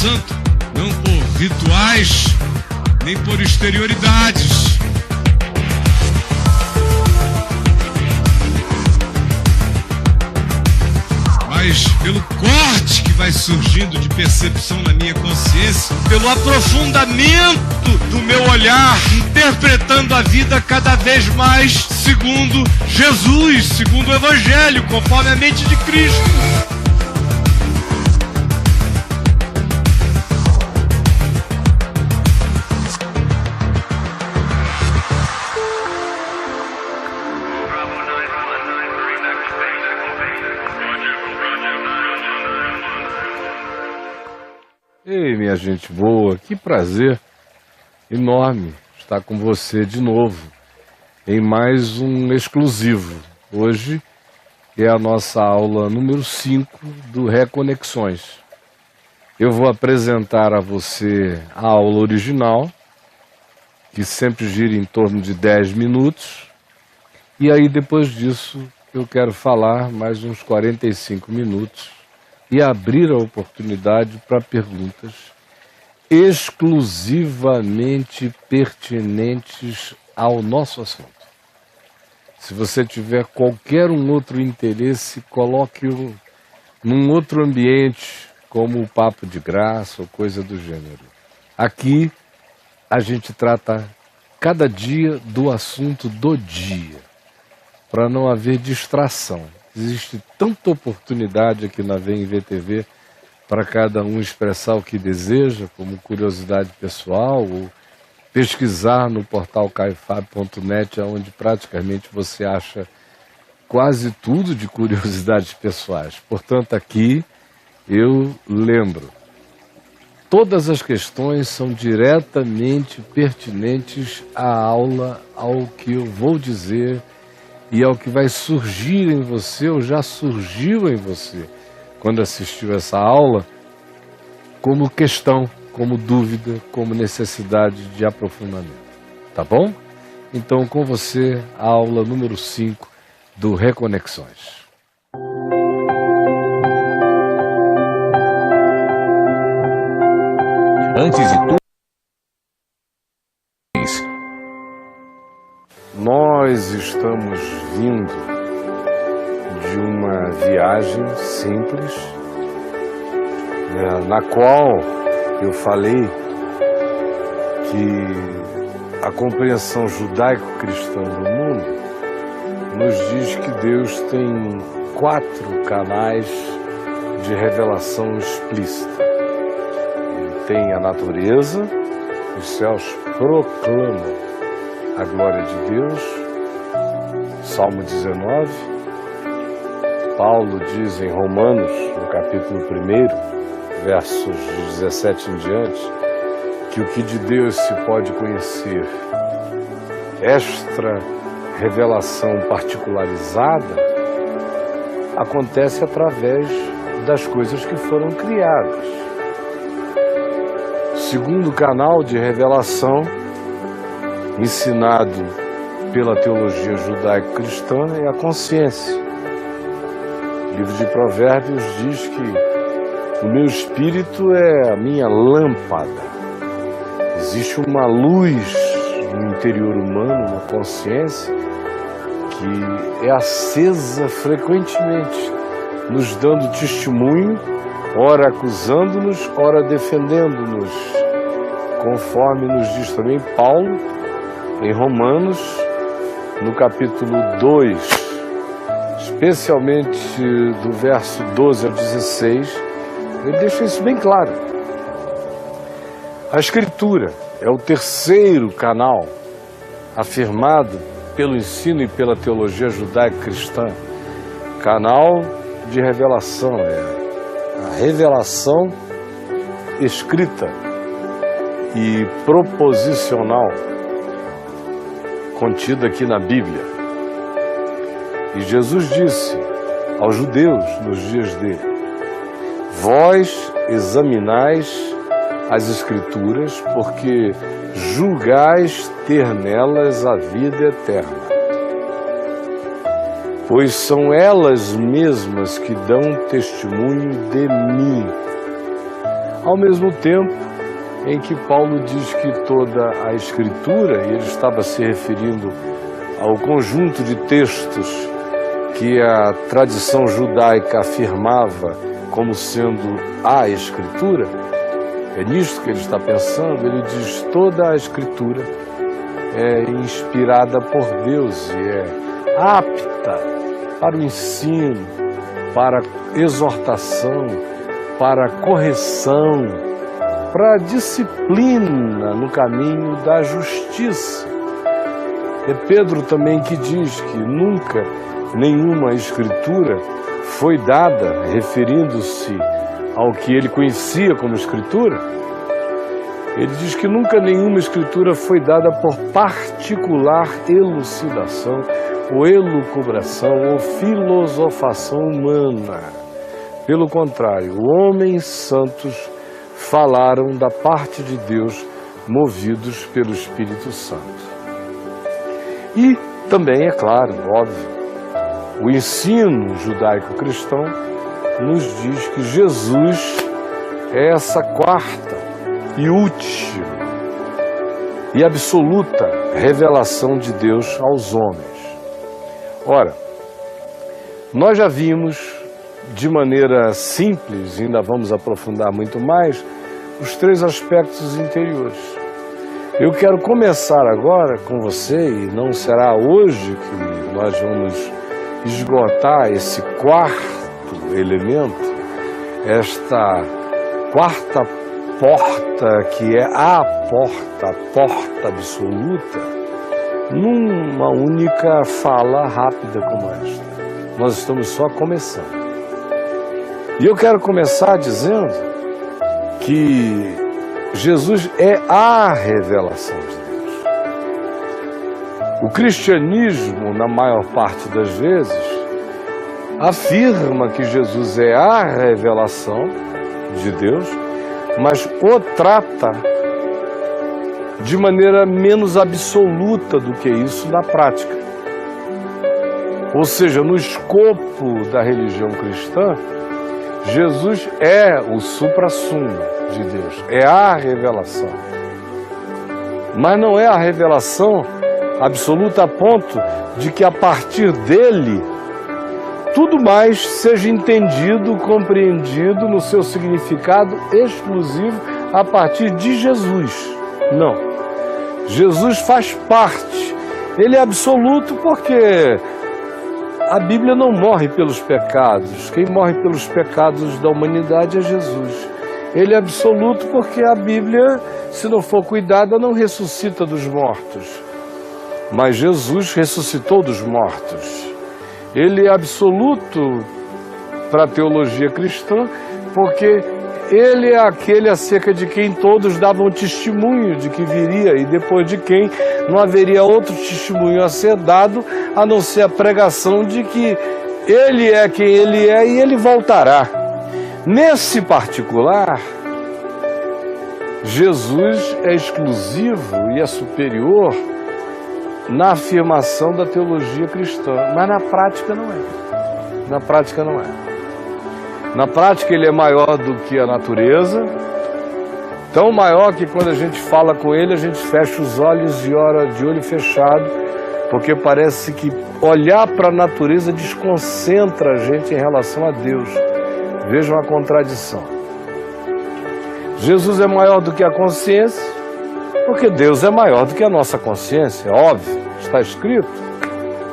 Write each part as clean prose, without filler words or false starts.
Santo, não por rituais, nem por exterioridades. Mas pelo corte que vai surgindo de percepção na minha consciência, pelo aprofundamento do meu olhar, interpretando a vida cada vez mais segundo Jesus, segundo o Evangelho, conforme a mente de Cristo. Ei, minha gente boa, que prazer enorme estar com você de novo em mais um exclusivo. Hoje é a nossa aula número 5 do Reconexões. Eu vou apresentar a você a aula original, que sempre gira em torno de 10 minutos, e aí depois disso eu quero falar mais uns 45 minutos e abrir a oportunidade para perguntas exclusivamente pertinentes ao nosso assunto. Se você tiver qualquer outro interesse, coloque-o num outro ambiente, como o papo de graça ou coisa do gênero. Aqui a gente trata cada dia do assunto do dia, para não haver distração. Existe tanta oportunidade aqui na VMVTV para cada um expressar o que deseja, como curiosidade pessoal, ou pesquisar no portal caifab.net, onde praticamente você acha quase tudo de curiosidades pessoais. Portanto, aqui eu lembro, todas as questões são diretamente pertinentes à aula, ao que eu vou dizer e ao que vai surgir em você, ou já surgiu em você, quando assistiu essa aula, como questão, como dúvida, como necessidade de aprofundamento. Tá bom? Então, com você, a aula número 5 do Reconexões. Antes de tudo, nós estamos vindo de uma viagem simples, na qual eu falei que a compreensão judaico-cristã do mundo nos diz que Deus tem 4 canais de revelação explícita. Ele tem a natureza, os céus proclamam a glória de Deus, Salmo 19, Paulo diz em Romanos, no capítulo 1, versos 17 em diante, que o que de Deus se pode conhecer, extra revelação particularizada, acontece através das coisas que foram criadas. O segundo canal de revelação ensinado pela teologia judaico-cristã é a consciência. O livro de Provérbios diz que o meu espírito é a minha lâmpada. Existe uma luz no interior humano, uma consciência, que é acesa frequentemente, nos dando testemunho, ora acusando-nos, ora defendendo-nos, conforme nos diz também Paulo, em Romanos, no capítulo 2, especialmente do verso 12 ao 16, ele deixa isso bem claro. A Escritura é o terceiro canal afirmado pelo ensino e pela teologia judaico-cristã, canal de revelação, é a revelação escrita e proposicional contida aqui na Bíblia. E Jesus disse aos judeus nos dias dele: vós examinais as Escrituras, porque julgais ter nelas a vida eterna, pois são elas mesmas que dão testemunho de mim. ao mesmo tempo em que Paulo diz que toda a Escritura, e ele estava se referindo ao conjunto de textos que a tradição judaica afirmava como sendo a Escritura, é nisto que ele está pensando. Ele diz: toda a Escritura é inspirada por Deus e é apta para o ensino, para exortação, para correção, para disciplina no caminho da justiça. É Pedro também que diz que nunca nenhuma Escritura foi dada, referindo-se ao que ele conhecia como Escritura. Ele diz que nunca nenhuma Escritura foi dada por particular elucidação, ou elucubração, ou filosofação humana. Pelo contrário, homens santos falaram da parte de Deus, movidos pelo Espírito Santo. E também, é claro, óbvio, o ensino judaico-cristão nos diz que Jesus é essa quarta e última e absoluta revelação de Deus aos homens. Ora, nós já vimos de maneira simples, ainda vamos aprofundar muito mais, os três aspectos interiores. Eu quero começar agora com você, e não será hoje que nós vamos esgotar esse quarto elemento, esta quarta porta que é a porta absoluta, numa única fala rápida como esta. Nós estamos só começando. E eu quero começar dizendo que Jesus é a revelação de Deus. O cristianismo, na maior parte das vezes, afirma que Jesus é a revelação de Deus, mas o trata de maneira menos absoluta do que isso na prática. Ou seja, no escopo da religião cristã, Jesus é o suprassumo de Deus, é a revelação. Mas não é a revelação absoluta a ponto de que a partir dele tudo mais seja entendido, compreendido no seu significado exclusivo a partir de Jesus. Não. Jesus faz parte. Ele é absoluto porque a Bíblia não morre pelos pecados. Quem morre pelos pecados da humanidade é Jesus. Ele é absoluto porque a Bíblia, se não for cuidada, não ressuscita dos mortos. Mas Jesus ressuscitou dos mortos. Ele é absoluto para a teologia cristã porque ele é aquele acerca de quem todos davam testemunho de que viria e depois de quem não haveria outro testemunho a ser dado a não ser a pregação de que ele é quem ele é e ele voltará. Nesse particular, Jesus é exclusivo e é superior na afirmação da teologia cristã, mas na prática não é. Na prática não é. Na prática ele é maior do que a natureza, tão maior que quando a gente fala com ele, a gente fecha os olhos e ora de olho fechado, porque parece que olhar para a natureza desconcentra a gente em relação a Deus. Vejam a contradição. Jesus é maior do que a consciência, porque Deus é maior do que a nossa consciência, é óbvio, está escrito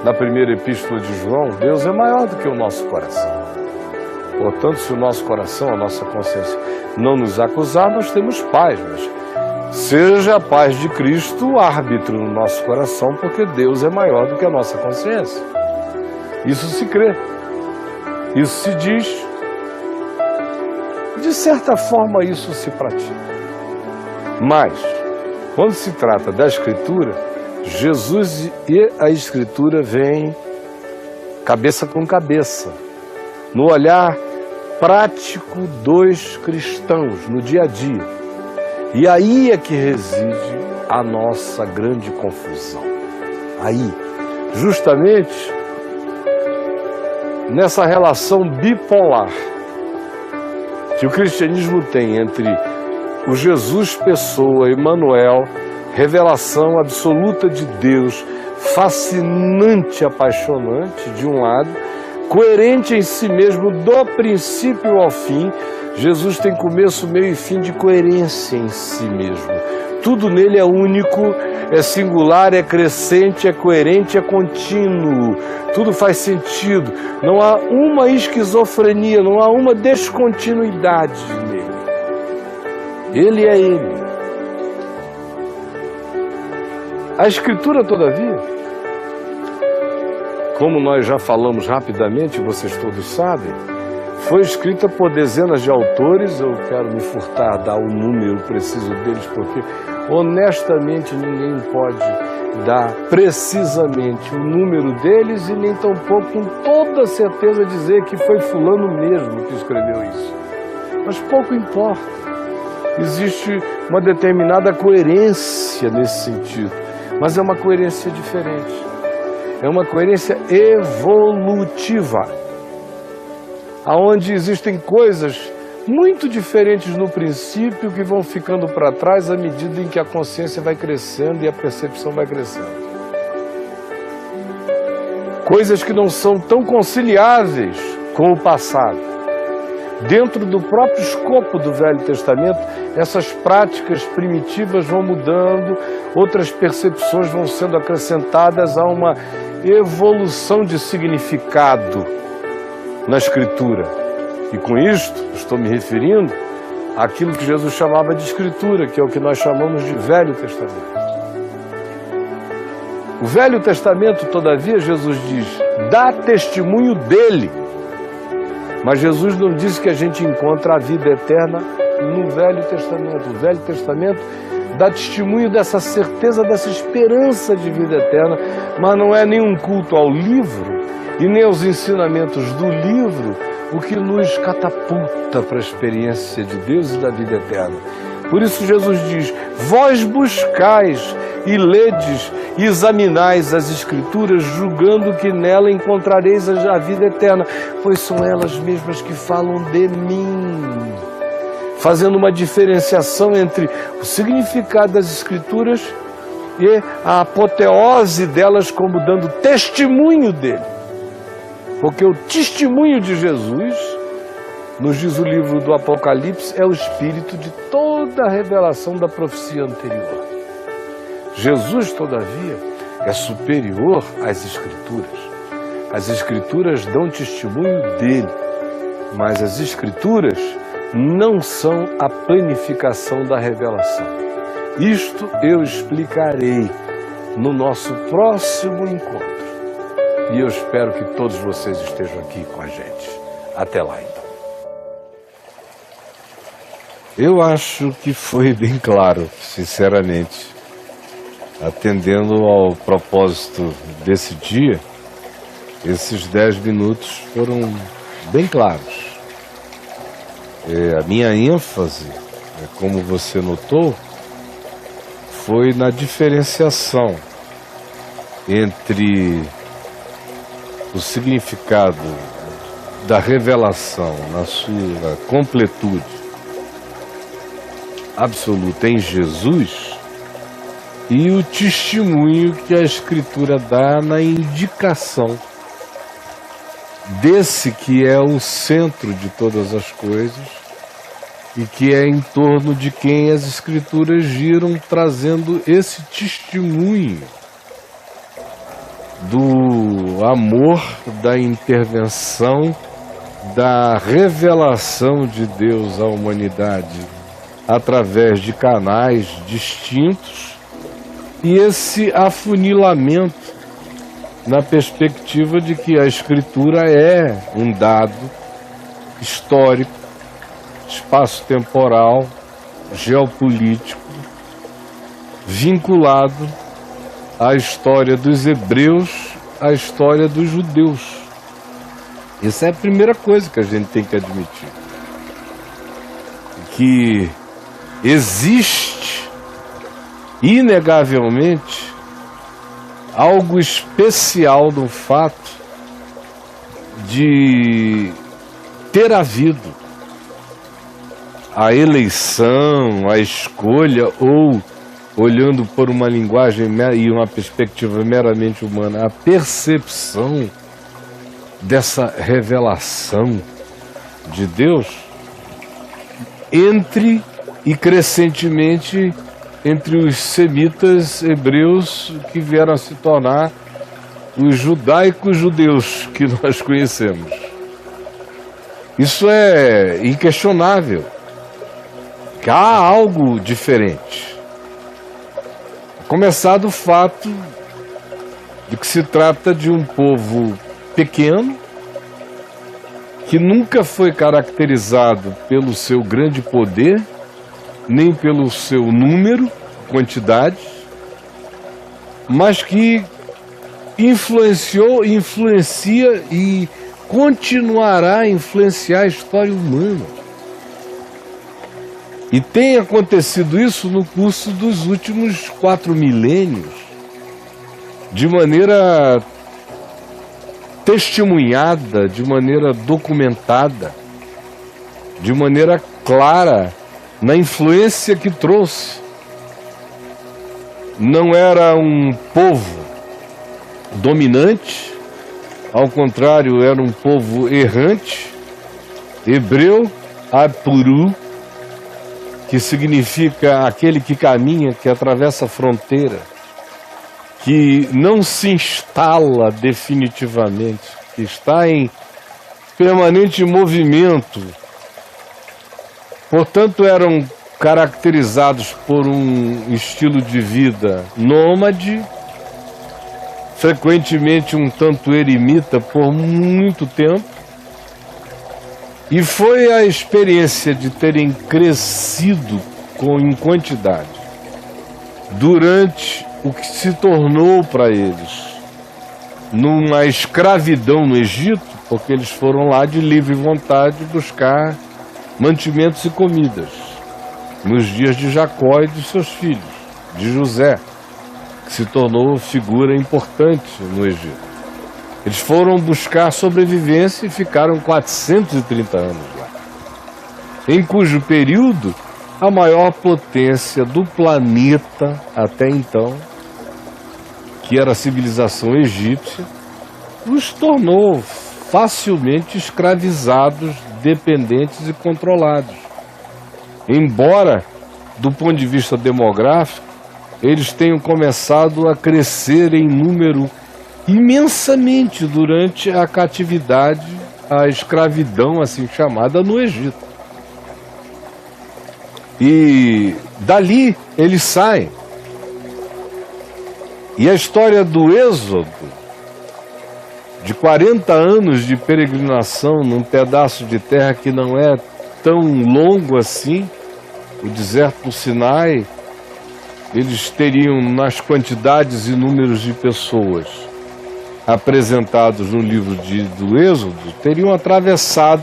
na primeira epístola de João, Deus é maior do que o nosso coração. Portanto, se o nosso coração, a nossa consciência não nos acusar, nós temos paz, mas seja a paz de Cristo o árbitro no nosso coração, porque Deus é maior do que a nossa consciência. Isso se crê, isso se diz, de certa forma isso se pratica. Mas, quando se trata da Escritura, Jesus e a Escritura vêm cabeça com cabeça, no olhar prático dos cristãos, no dia a dia. E aí é que reside a nossa grande confusão. Aí, justamente nessa relação bipolar que o cristianismo tem entre o Jesus pessoa, Emmanuel, revelação absoluta de Deus, fascinante, apaixonante, de um lado, coerente em si mesmo, do princípio ao fim. Jesus tem começo, meio e fim de coerência em si mesmo. Tudo nele é único, é singular, é crescente, é coerente, é contínuo. Tudo faz sentido. Não há uma esquizofrenia, não há uma descontinuidade nele. Ele é ele. A Escritura, todavia, como nós já falamos rapidamente, vocês todos sabem, foi escrita por dezenas de autores. Eu quero me furtar dar o número preciso deles, porque honestamente ninguém pode dar precisamente o número deles e nem tampouco com toda certeza dizer que foi fulano mesmo que escreveu isso. Mas pouco importa. Existe uma determinada coerência nesse sentido, mas é uma coerência diferente. É uma coerência evolutiva, aonde existem coisas muito diferentes no princípio que vão ficando para trás à medida em que a consciência vai crescendo e a percepção vai crescendo. Coisas que não são tão conciliáveis com o passado. Dentro do próprio escopo do Velho Testamento, essas práticas primitivas vão mudando, outras percepções vão sendo acrescentadas a uma evolução de significado na Escritura. E com isto, estou me referindo àquilo que Jesus chamava de Escritura, que é o que nós chamamos de Velho Testamento. O Velho Testamento, todavia, Jesus diz, dá testemunho dele. Mas Jesus não disse que a gente encontra a vida eterna no Velho Testamento. O Velho Testamento dá testemunho dessa certeza, dessa esperança de vida eterna, mas não é nenhum culto ao livro e nem aos ensinamentos do livro o que nos catapulta para a experiência de Deus e da vida eterna. Por isso Jesus diz, vós buscais e ledes e examinais as Escrituras, julgando que nela encontrareis a vida eterna, pois são elas mesmas que falam de mim. Fazendo uma diferenciação entre o significado das Escrituras e a apoteose delas como dando testemunho dele. Porque o testemunho de Jesus, nos diz o livro do Apocalipse, é o espírito de toda a revelação da profecia anterior. Jesus, todavia, é superior às Escrituras. As Escrituras dão testemunho dele, mas as Escrituras não são a planificação da revelação. Isto eu explicarei no nosso próximo encontro. E eu espero que todos vocês estejam aqui com a gente. Até lá, então. Eu acho que foi bem claro, sinceramente. Atendendo ao propósito desse dia, esses 10 minutos foram bem claros. A minha ênfase, como você notou, foi na diferenciação entre o significado da revelação na sua completude absoluta em Jesus e o testemunho que a Escritura dá na indicação desse que é o centro de todas as coisas e que é em torno de quem as Escrituras giram, trazendo esse testemunho do amor, da intervenção, da revelação de Deus à humanidade através de canais distintos e esse afunilamento na perspectiva de que a Escritura é um dado histórico, espaço-temporal, geopolítico, vinculado à história dos hebreus, à história dos judeus. Essa é a primeira coisa que a gente tem que admitir. Que existe, inegavelmente, algo especial no fato de ter havido a eleição, a escolha, ou, olhando por uma linguagem e uma perspectiva meramente humana, a percepção dessa revelação de Deus entre e crescentemente entre os semitas hebreus que vieram a se tornar os judaicos judeus que nós conhecemos. Isso é inquestionável, que há algo diferente. A começar do fato de que se trata de um povo pequeno, que nunca foi caracterizado pelo seu grande poder, nem pelo seu número, quantidade, mas que influencia e continuará a influenciar a história humana. E tem acontecido isso no curso dos últimos 4 milênios, de maneira testemunhada, de maneira documentada, de maneira clara, na influência que trouxe. Não era um povo dominante, ao contrário, era um povo errante, hebreu, apuru, que significa aquele que caminha, que atravessa a fronteira, que não se instala definitivamente, que está em permanente movimento. Portanto, eram caracterizados por um estilo de vida nômade, frequentemente um tanto eremita por muito tempo, e foi a experiência de terem crescido em quantidade durante o que se tornou para eles numa escravidão no Egito, porque eles foram lá de livre vontade buscar mantimentos e comidas, nos dias de Jacó e de seus filhos, de José, que se tornou figura importante no Egito. Eles foram buscar sobrevivência e ficaram 430 anos lá, em cujo período a maior potência do planeta até então, que era a civilização egípcia, os tornou facilmente escravizados, dependentes e controlados. Embora, do ponto de vista demográfico, eles tenham começado a crescer em número imensamente durante a catividade, a escravidão assim chamada no Egito. E dali eles saem. E a história do Êxodo, de 40 anos de peregrinação num pedaço de terra que não é tão longo assim, o deserto do Sinai, eles teriam, nas quantidades e números de pessoas apresentados no livro do Êxodo, teriam atravessado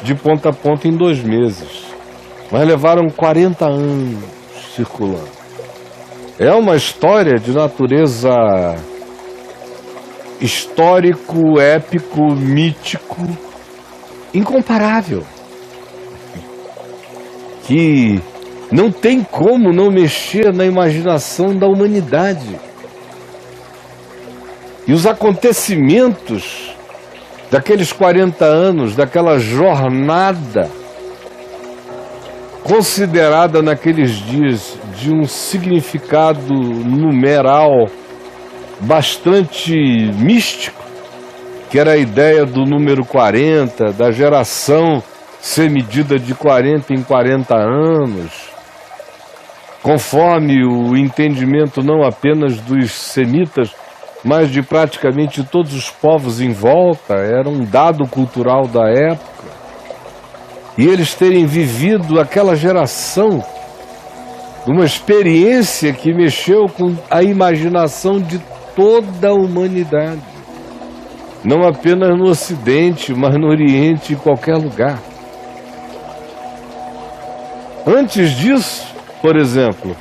de ponta a ponta em 2 meses. Mas levaram 40 anos circulando. É uma história de natureza histórico, épico, mítico, incomparável, que não tem como não mexer na imaginação da humanidade. E os acontecimentos daqueles 40 anos, daquela jornada considerada naqueles dias de um significado numeral bastante místico, que era a ideia do número 40, da geração ser medida de 40 em 40 anos, conforme o entendimento não apenas dos semitas, mas de praticamente todos os povos em volta. Era um dado cultural da época. E eles terem vivido aquela geração, uma experiência que mexeu com a imaginação de toda a humanidade, não apenas no Ocidente, mas no Oriente, em qualquer lugar. Antes disso, por exemplo,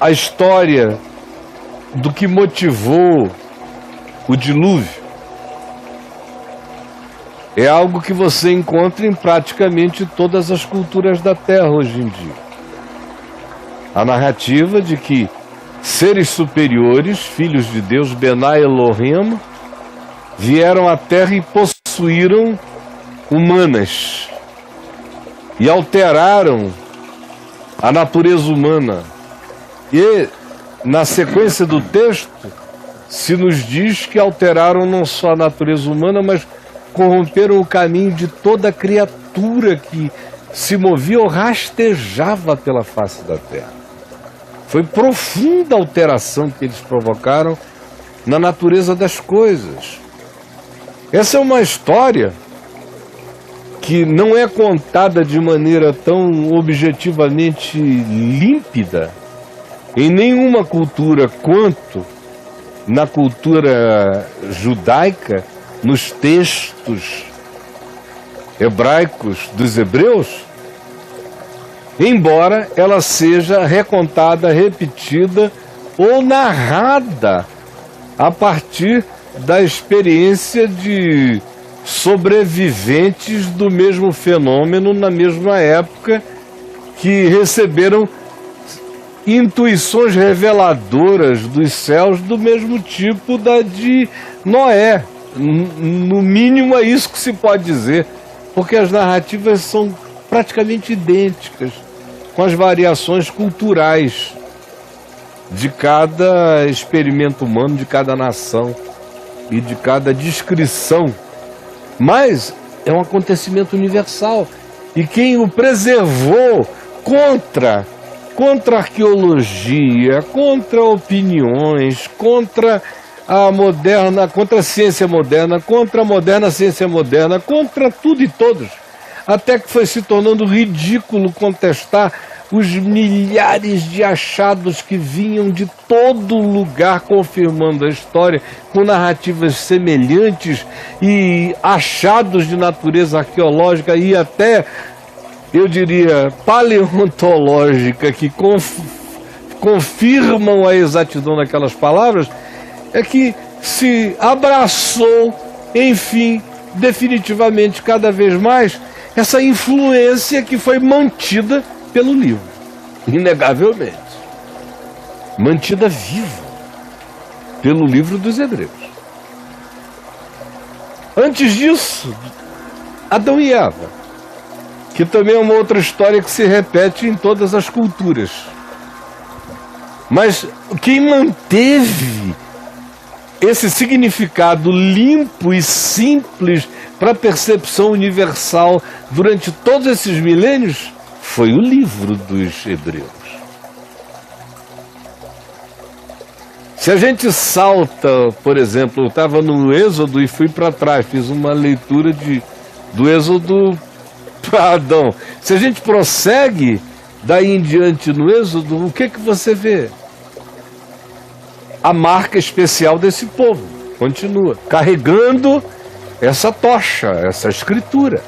a história do que motivou o dilúvio é algo que você encontra em praticamente todas as culturas da Terra hoje em dia. A narrativa de que seres superiores, filhos de Deus, Bená Elohim, vieram à Terra e possuíram humanas e alteraram a natureza humana. E na sequência do texto se nos diz que alteraram não só a natureza humana, mas corromperam o caminho de toda criatura que se movia ou rastejava pela face da terra. Foi profunda a alteração que eles provocaram na natureza das coisas. Essa é uma história que não é contada de maneira tão objetivamente límpida em nenhuma cultura quanto na cultura judaica, nos textos hebraicos dos hebreus, embora ela seja recontada, repetida ou narrada a partir da experiência de sobreviventes do mesmo fenômeno na mesma época, que receberam intuições reveladoras dos céus do mesmo tipo da de Noé. No mínimo é isso que se pode dizer, porque as narrativas são praticamente idênticas, com as variações culturais de cada experimento humano, de cada nação e de cada descrição. Mas é um acontecimento universal, e quem o preservou contra arqueologia, contra opiniões, contra a ciência moderna, contra a moderna ciência moderna, contra tudo e todos, até que foi se tornando ridículo contestar os milhares de achados que vinham de todo lugar confirmando a história, com narrativas semelhantes e achados de natureza arqueológica e até, eu diria, paleontológica, que confirmam a exatidão daquelas palavras. É que se abraçou, enfim, definitivamente, cada vez mais, essa influência que foi mantida pelo livro, inegavelmente, mantida viva pelo livro dos Hebreus. Antes disso, Adão e Eva, que também é uma outra história que se repete em todas as culturas. Mas quem manteve esse significado limpo e simples para a percepção universal durante todos esses milênios foi o livro dos Hebreus. Se a gente salta, por exemplo, eu estava no Êxodo e fui para trás, fiz uma leitura do Êxodo para Adão. Se a gente prossegue daí em diante no Êxodo, o que você vê? A marca especial desse povo continua carregando essa tocha, essa escritura.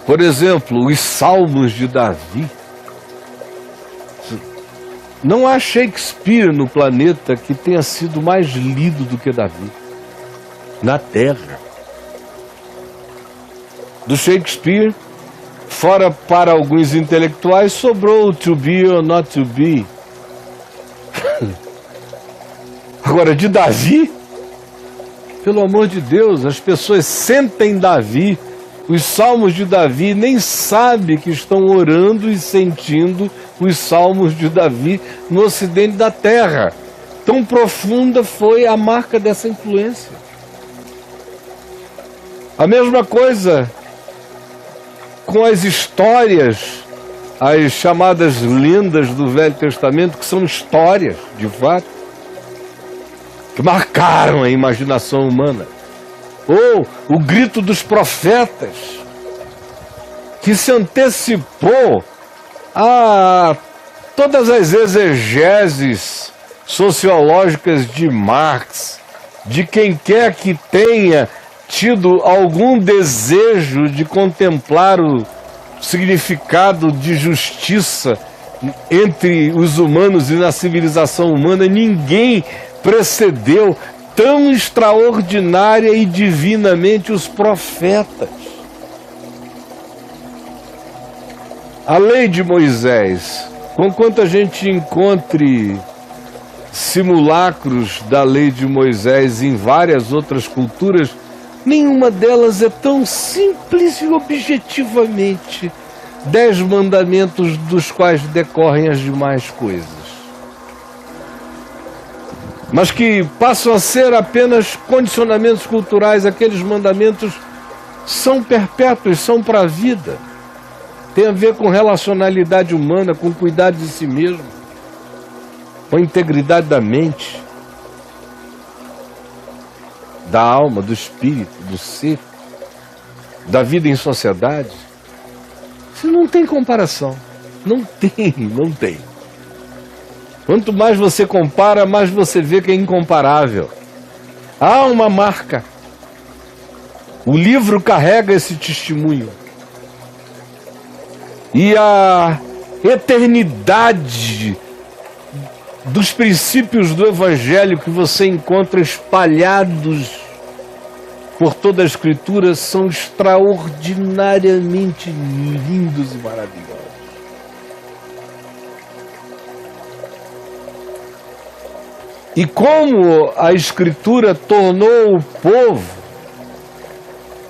Por exemplo, os Salmos de Davi. Não há Shakespeare no planeta que tenha sido mais lido do que Davi na Terra. Do Shakespeare, fora para alguns intelectuais, sobrou To Be or Not To Be. Agora, de Davi, pelo amor de Deus, as pessoas sentem Davi, os salmos de Davi, nem sabem que estão orando e sentindo os salmos de Davi no ocidente da terra. Tão profunda foi a marca dessa influência. A mesma coisa com as histórias, as chamadas lendas do Velho Testamento, que são histórias, de fato, que marcaram a imaginação humana. Ou o grito dos profetas, que se antecipou a todas as exegeses sociológicas de Marx, de quem quer que tenha tido algum desejo de contemplar o significado de justiça entre os humanos e na civilização humana. Ninguém precedeu tão extraordinária e divinamente os profetas. A lei de Moisés, conquanto a gente encontre simulacros da lei de Moisés em várias outras culturas, nenhuma delas é tão simples e objetivamente 10 mandamentos dos quais decorrem as demais coisas, mas que passam a ser apenas condicionamentos culturais. Aqueles mandamentos são perpétuos, são para a vida, tem a ver com relacionalidade humana, com cuidado de si mesmo, com a integridade da mente, da alma, do espírito, do ser, da vida em sociedade. Isso não tem comparação. Não tem. Quanto mais você compara, mais você vê que é incomparável. Há uma marca. O livro carrega esse testemunho. E a eternidade dos princípios do Evangelho que você encontra espalhados por toda a Escritura são extraordinariamente lindos e maravilhosos. E como a Escritura tornou o povo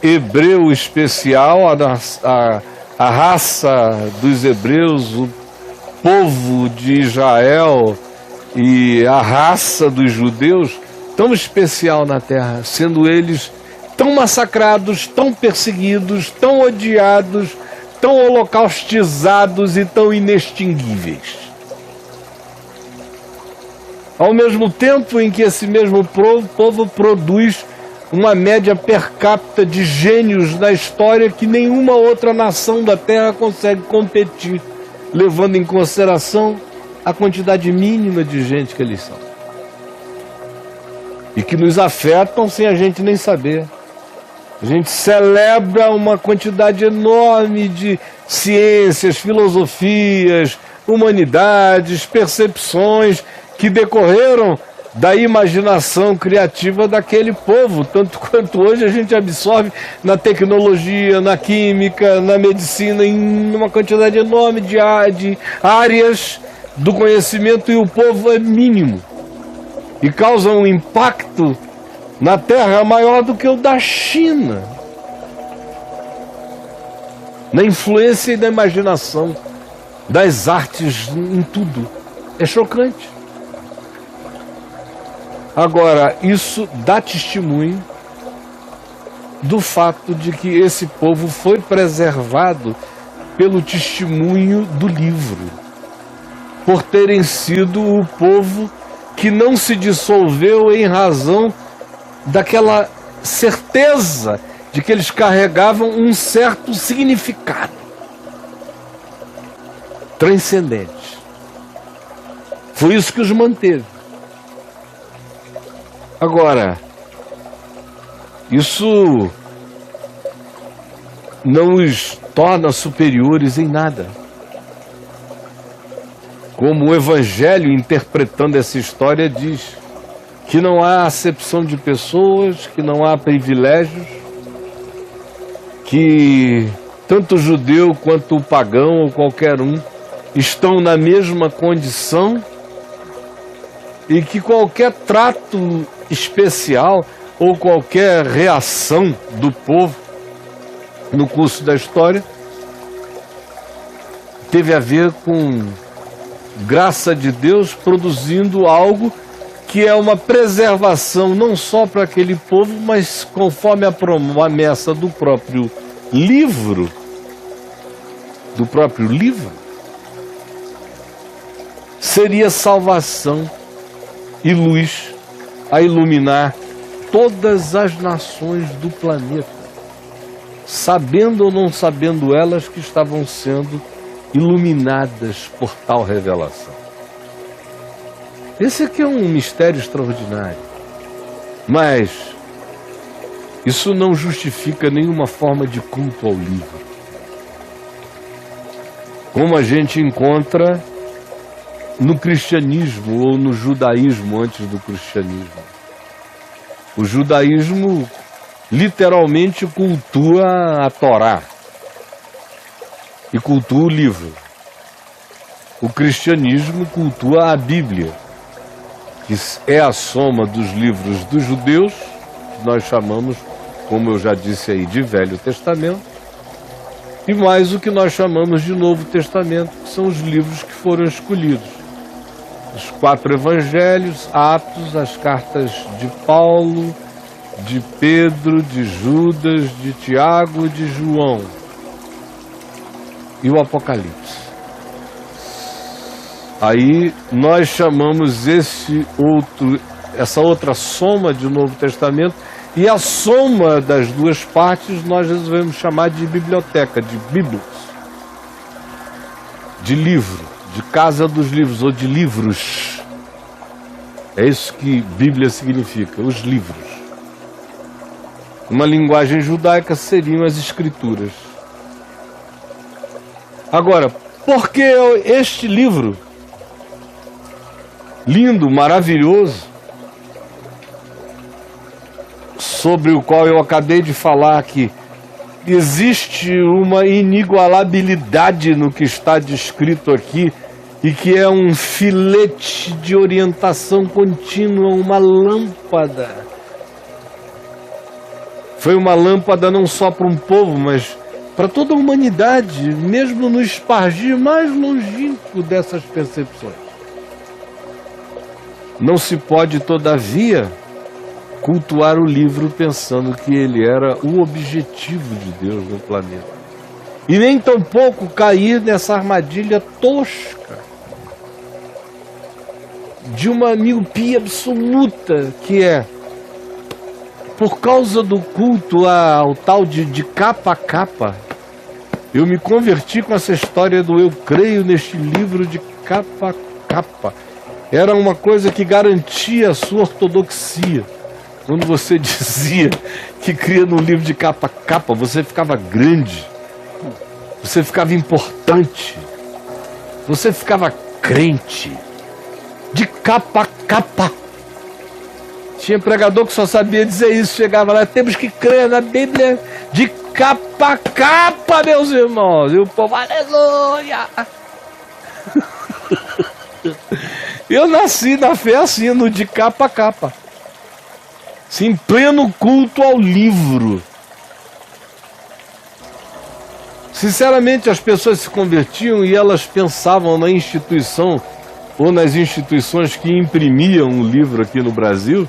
hebreu especial, a raça dos hebreus, o povo de Israel e a raça dos judeus tão especial na terra, sendo eles tão massacrados, tão perseguidos, tão odiados, tão holocaustizados e tão inextinguíveis. Ao mesmo tempo em que esse mesmo povo produz uma média per capita de gênios na história que nenhuma outra nação da Terra consegue competir, levando em consideração a quantidade mínima de gente que eles são. E que nos afetam sem a gente nem saber. A gente celebra uma quantidade enorme de ciências, filosofias, humanidades, percepções que decorreram da imaginação criativa daquele povo, tanto quanto hoje a gente absorve na tecnologia, na química, na medicina, em uma quantidade enorme de áreas do conhecimento, e o povo é mínimo e causa um impacto na Terra maior do que o da China, na influência e na imaginação das artes em tudo. É chocante. Agora, isso dá testemunho do fato de que esse povo foi preservado pelo testemunho do livro, por terem sido o povo que não se dissolveu em razão daquela certeza de que eles carregavam um certo significado transcendente. Foi isso que os manteve. Agora, isso não os torna superiores em nada. Como o Evangelho, interpretando essa história, diz que não há acepção de pessoas, que não há privilégios, que tanto o judeu quanto o pagão ou qualquer um estão na mesma condição, e que qualquer trato especial ou qualquer reação do povo no curso da história teve a ver com graça de Deus produzindo algo que é uma preservação não só para aquele povo, mas conforme a promessa do próprio livro, seria salvação e luz a iluminar todas as nações do planeta, sabendo ou não sabendo elas que estavam sendo iluminadas por tal revelação. Esse aqui é um mistério extraordinário, mas isso não justifica nenhuma forma de culto ao livro, como a gente encontra no cristianismo ou no judaísmo antes do cristianismo. O judaísmo literalmente cultua a Torá e cultua o livro. O cristianismo cultua a Bíblia, que é a soma dos livros dos judeus, que nós chamamos, como eu já disse aí, de Velho Testamento, e mais o que nós chamamos de Novo Testamento, que são os livros que foram escolhidos. Os 4 evangelhos, Atos, as cartas de Paulo, de Pedro, de Judas, de Tiago e de João. E o Apocalipse. Aí nós chamamos essa outra soma de Novo Testamento, e a soma das duas partes nós resolvemos chamar de biblioteca, de biblos, de livro, de casa dos livros, ou de livros. É isso que Bíblia significa, os livros. Uma linguagem judaica seriam as escrituras. Agora, por que este livro, lindo, maravilhoso, sobre o qual eu acabei de falar aqui, existe uma inigualabilidade no que está descrito aqui, e que é um filete de orientação contínua, uma lâmpada. Foi uma lâmpada não só para um povo, mas para toda a humanidade, mesmo no espargir mais longínquo dessas percepções. Não se pode, todavia, cultuar o livro pensando que ele era o objetivo de Deus no planeta. E nem tampouco cair nessa armadilha tosca de uma miopia absoluta, que é, por causa do culto ao tal de capa a capa, eu me converti com essa história do eu creio neste livro de capa a capa. Era uma coisa que garantia a sua ortodoxia. Quando você dizia que cria no livro de capa a capa, você ficava grande, você ficava importante, você ficava crente, de capa a capa. Tinha pregador que só sabia dizer isso, chegava lá, temos que crer na Bíblia de capa a capa, meus irmãos. E o povo, aleluia! Eu nasci na fé assim, no de capa a capa. Em pleno culto ao livro. Sinceramente, as pessoas se convertiam e elas pensavam na instituição ou nas instituições que imprimiam o livro aqui no Brasil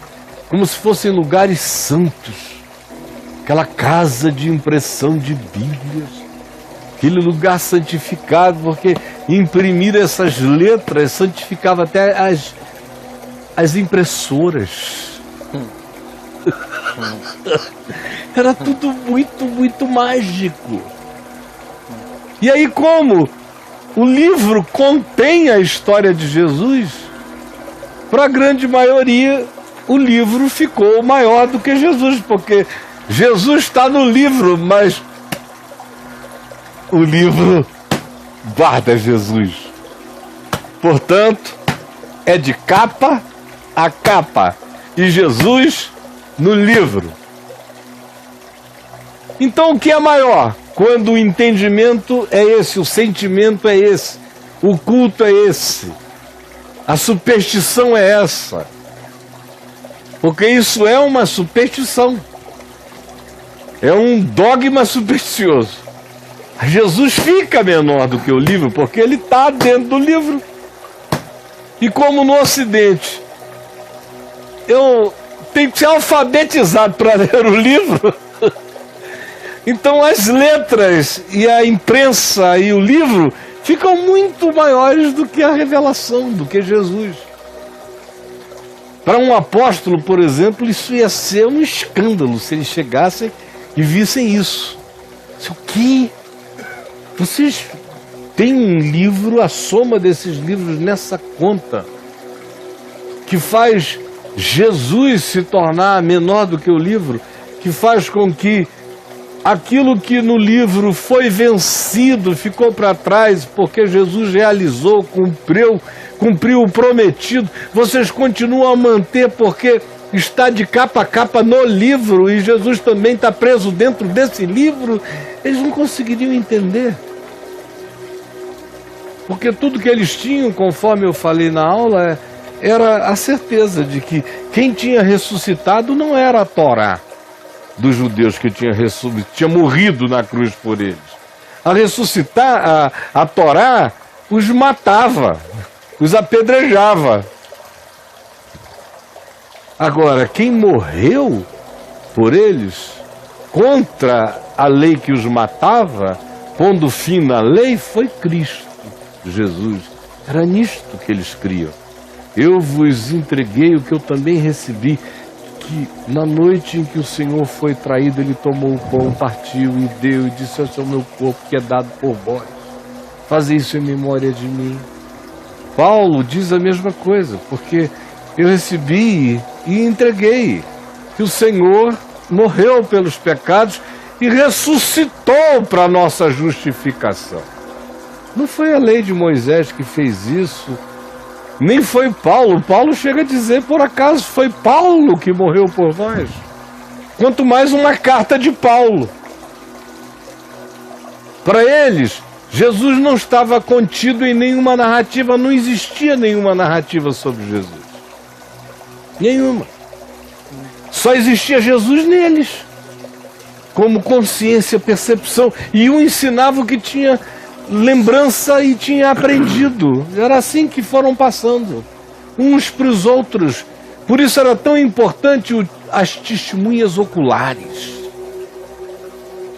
como se fossem lugares santos. Aquela casa de impressão de Bíblias, aquele lugar santificado, porque imprimir essas letras santificava até as impressoras. Era tudo muito, muito mágico. E aí, como o livro contém a história de Jesus, para a grande maioria, o livro ficou maior do que Jesus, porque Jesus está no livro, mas o livro guarda Jesus. Portanto, é de capa a capa, e Jesus no livro. Então, o que é maior? Quando o entendimento é esse, o sentimento é esse, o culto é esse, a superstição é essa. Porque isso é uma superstição, é um dogma supersticioso. Jesus fica menor do que o livro, porque ele está dentro do livro. E como no Ocidente, eu tenho que ser alfabetizado para ler o livro, então as letras e a imprensa e o livro ficam muito maiores do que a revelação, do que Jesus. Para um apóstolo, por exemplo, isso ia ser um escândalo se eles chegassem e vissem isso. O quê? Vocês têm um livro, a soma desses livros nessa conta, que faz Jesus se tornar menor do que o livro, que faz com que aquilo que no livro foi vencido ficou para trás, porque Jesus realizou, cumpriu o prometido, vocês continuam a manter, porque está de capa a capa no livro e Jesus também está preso dentro desse livro, eles não conseguiriam entender. Porque tudo que eles tinham, conforme eu falei na aula, era a certeza de que quem tinha ressuscitado não era a Torá dos judeus que tinha morrido na cruz por eles. A ressuscitar, a Torá os matava, os apedrejava. Agora, quem morreu por eles, contra a lei que os matava, pondo fim na lei, foi Cristo, Jesus. Era nisto que eles criam. Eu vos entreguei o que eu também recebi, que na noite em que o Senhor foi traído, ele tomou o pão, partiu e deu, e disse: esse é o meu corpo que é dado por vós. Faze isso em memória de mim. Paulo diz a mesma coisa, porque eu recebi e entreguei que o Senhor morreu pelos pecados e ressuscitou para a nossa justificação. Não foi a lei de Moisés que fez isso, nem foi Paulo. Paulo chega a dizer, por acaso foi Paulo que morreu por nós? Quanto mais uma carta de Paulo. Para eles, Jesus não estava contido em nenhuma narrativa, não existia nenhuma narrativa sobre Jesus. Nenhuma. Só existia Jesus neles, como consciência, percepção. E um ensinava o que tinha lembrança e tinha aprendido. Era assim que foram passando, uns para os outros. Por isso era tão importante as testemunhas oculares.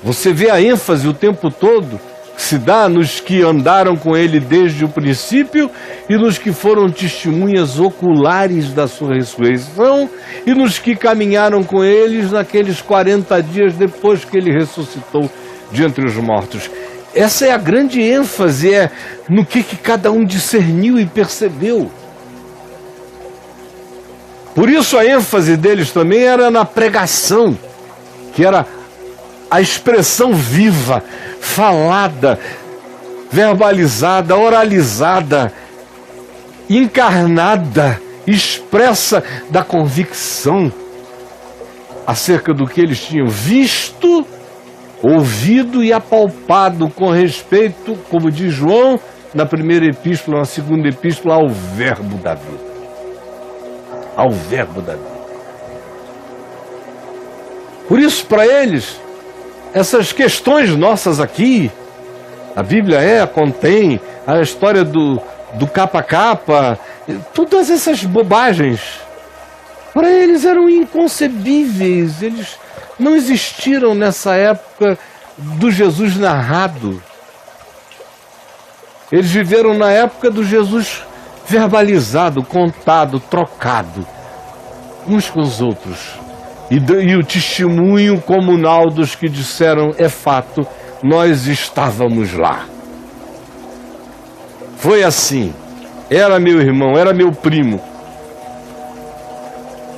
Você vê a ênfase o tempo todo que se dá nos que andaram com ele desde o princípio e nos que foram testemunhas oculares da sua ressurreição e nos que caminharam com eles naqueles 40 dias depois que ele ressuscitou de entre os mortos. Essa é a grande ênfase, é no que cada um discerniu e percebeu. Por isso a ênfase deles também era na pregação, que era a expressão viva, falada, verbalizada, oralizada, encarnada, expressa da convicção acerca do que eles tinham visto, ouvido e apalpado com respeito, como diz João, na primeira epístola, na segunda epístola, ao verbo da vida. Ao verbo da vida. Por isso, para eles, essas questões nossas aqui, a Bíblia contém a história do capa a capa, todas essas bobagens, para eles eram inconcebíveis, eles não existiram nessa época do Jesus narrado. Eles viveram na época do Jesus verbalizado, contado, trocado, uns com os outros. E o testemunho comunal dos que disseram, é fato, nós estávamos lá. Foi assim, era meu irmão, era meu primo.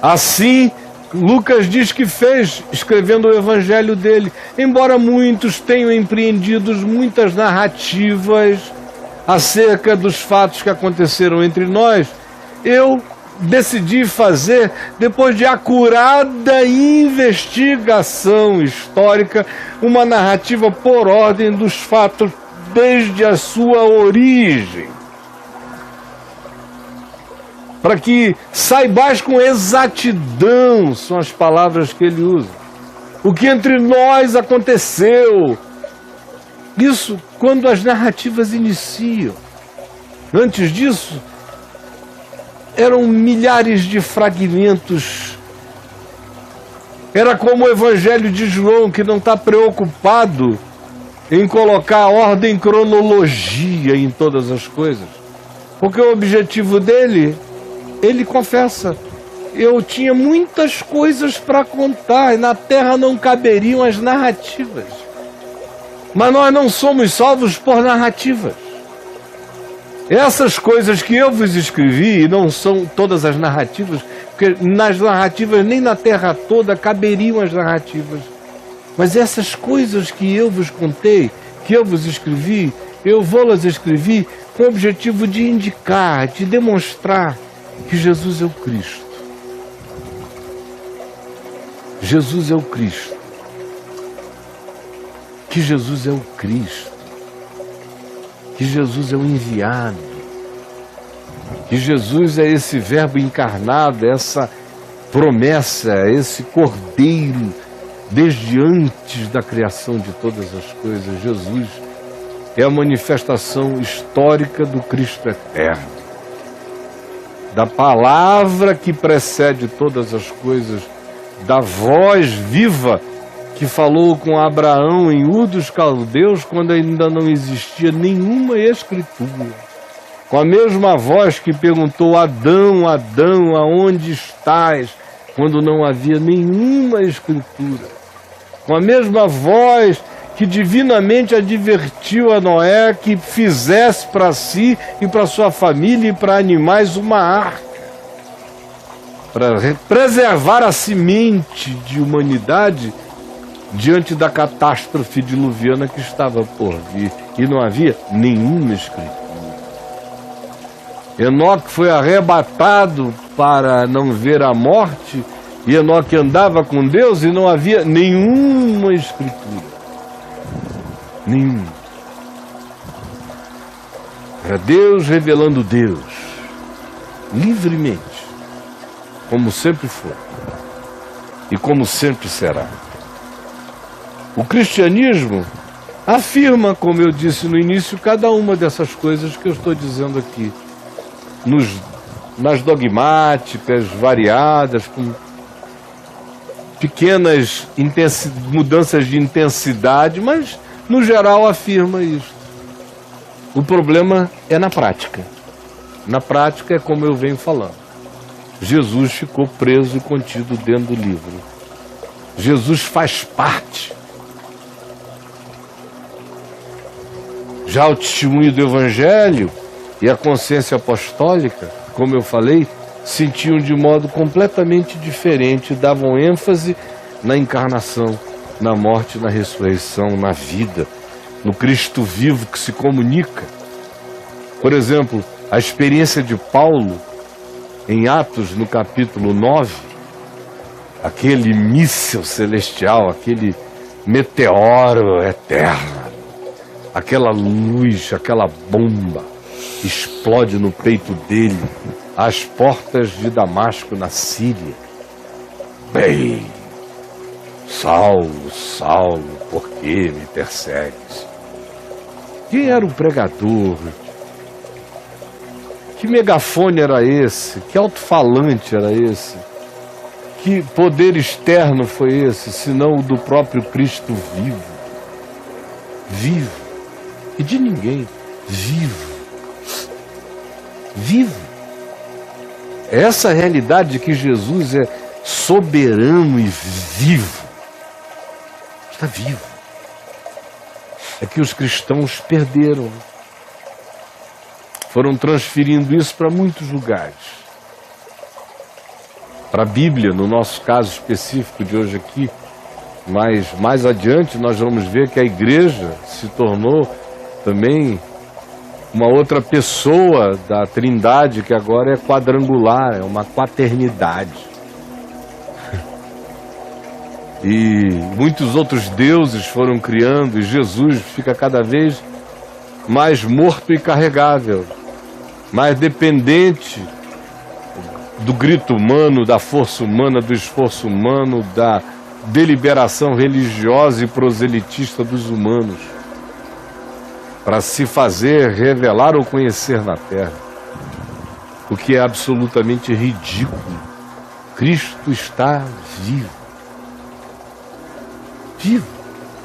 Assim, Lucas diz que fez, escrevendo o evangelho dele. Embora muitos tenham empreendido muitas narrativas acerca dos fatos que aconteceram entre nós, eu decidi fazer, depois de acurada investigação histórica, uma narrativa por ordem dos fatos desde a sua origem, para que saibais com exatidão, são as palavras que ele usa, o que entre nós aconteceu. Isso quando as narrativas iniciam. Antes disso, eram milhares de fragmentos. Era como o Evangelho de João, que não está preocupado em colocar a ordem, cronologia em todas as coisas. Porque o objetivo dele, ele confessa, eu tinha muitas coisas para contar, e na terra não caberiam as narrativas. Mas nós não somos salvos por narrativas. Essas coisas que eu vos escrevi, e não são todas as narrativas, porque nas narrativas, nem na terra toda caberiam as narrativas. Mas essas coisas que eu vos contei, que eu vos escrevi, eu vou-las escrevi com o objetivo de indicar, de demonstrar que Jesus é o Cristo. Jesus é o Cristo. Que Jesus é o Cristo. Que Jesus é o enviado. Que Jesus é esse verbo encarnado, essa promessa, esse cordeiro, desde antes da criação de todas as coisas. Jesus é a manifestação histórica do Cristo eterno, da palavra que precede todas as coisas, da voz viva que falou com Abraão em Ur dos Caldeus quando ainda não existia nenhuma escritura. Com a mesma voz que perguntou: Adão, Adão, aonde estás? Quando não havia nenhuma escritura. Com a mesma voz que divinamente advertiu a Noé que fizesse para si e para sua família e para animais uma arca, para preservar a semente de humanidade diante da catástrofe diluviana que estava por vir. E não havia nenhuma escritura. Enoque foi arrebatado para não ver a morte, e Enoque andava com Deus e não havia nenhuma escritura. Nenhuma. Era Deus revelando Deus, livremente, como sempre foi e como sempre será. O cristianismo afirma, como eu disse no início, cada uma dessas coisas que eu estou dizendo aqui, nas dogmáticas variadas, com pequenas mudanças de intensidade, mas no geral afirma isso. O problema é na prática. Na prática é como eu venho falando. Jesus ficou preso e contido dentro do livro. Jesus faz parte. Já o testemunho do Evangelho e a consciência apostólica, como eu falei, sentiam de modo completamente diferente, davam ênfase na encarnação, na morte, na ressurreição, na vida, no Cristo vivo que se comunica. Por exemplo, a experiência de Paulo, em Atos, no capítulo 9, aquele míssil celestial, aquele meteoro eterno, aquela luz, aquela bomba, explode no peito dele, às portas de Damasco, na Síria. Bem, Saulo, Saulo, por que me persegues? Quem era o pregador? Que megafone era esse? Que alto-falante era esse? Que poder externo foi esse, senão o do próprio Cristo vivo? Vivo. E de ninguém. Vivo. Vivo. Essa realidade de que Jesus é soberano e vivo. Está vivo. É que os cristãos perderam. Foram transferindo isso para muitos lugares. Para a Bíblia, no nosso caso específico de hoje aqui, mas mais adiante nós vamos ver que a igreja se tornou também uma outra pessoa da Trindade, que agora é quadrangular, é uma quaternidade. E muitos outros deuses foram criando, e Jesus fica cada vez mais morto e carregável, mais dependente do grito humano, da força humana, do esforço humano, da deliberação religiosa e proselitista dos humanos, para se fazer, revelar ou conhecer na terra, o que é absolutamente ridículo. Cristo está vivo. Vivo.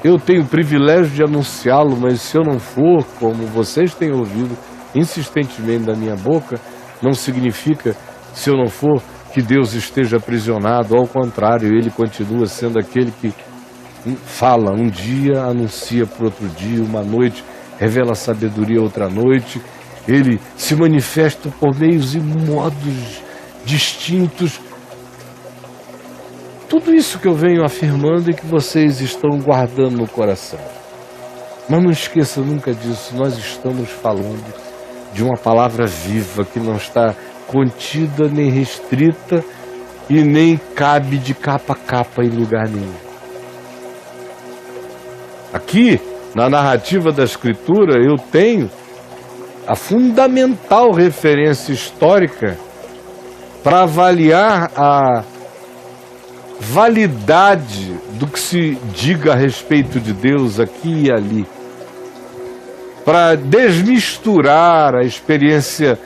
Eu tenho o privilégio de anunciá-lo, mas se eu não for, como vocês têm ouvido insistentemente da minha boca, não significa, se eu não for, que Deus esteja aprisionado. Ao contrário, Ele continua sendo aquele que fala um dia, anuncia para outro dia, uma noite revela sabedoria outra noite. Ele se manifesta por meios e modos distintos. Tudo isso que eu venho afirmando e que vocês estão guardando no coração. Mas não esqueça nunca disso. Nós estamos falando de uma palavra viva que não está contida nem restrita e nem cabe de capa a capa em lugar nenhum. Aqui, na narrativa da Escritura, eu tenho a fundamental referência histórica para avaliar a validade do que se diga a respeito de Deus aqui e ali, para desmisturar a experiência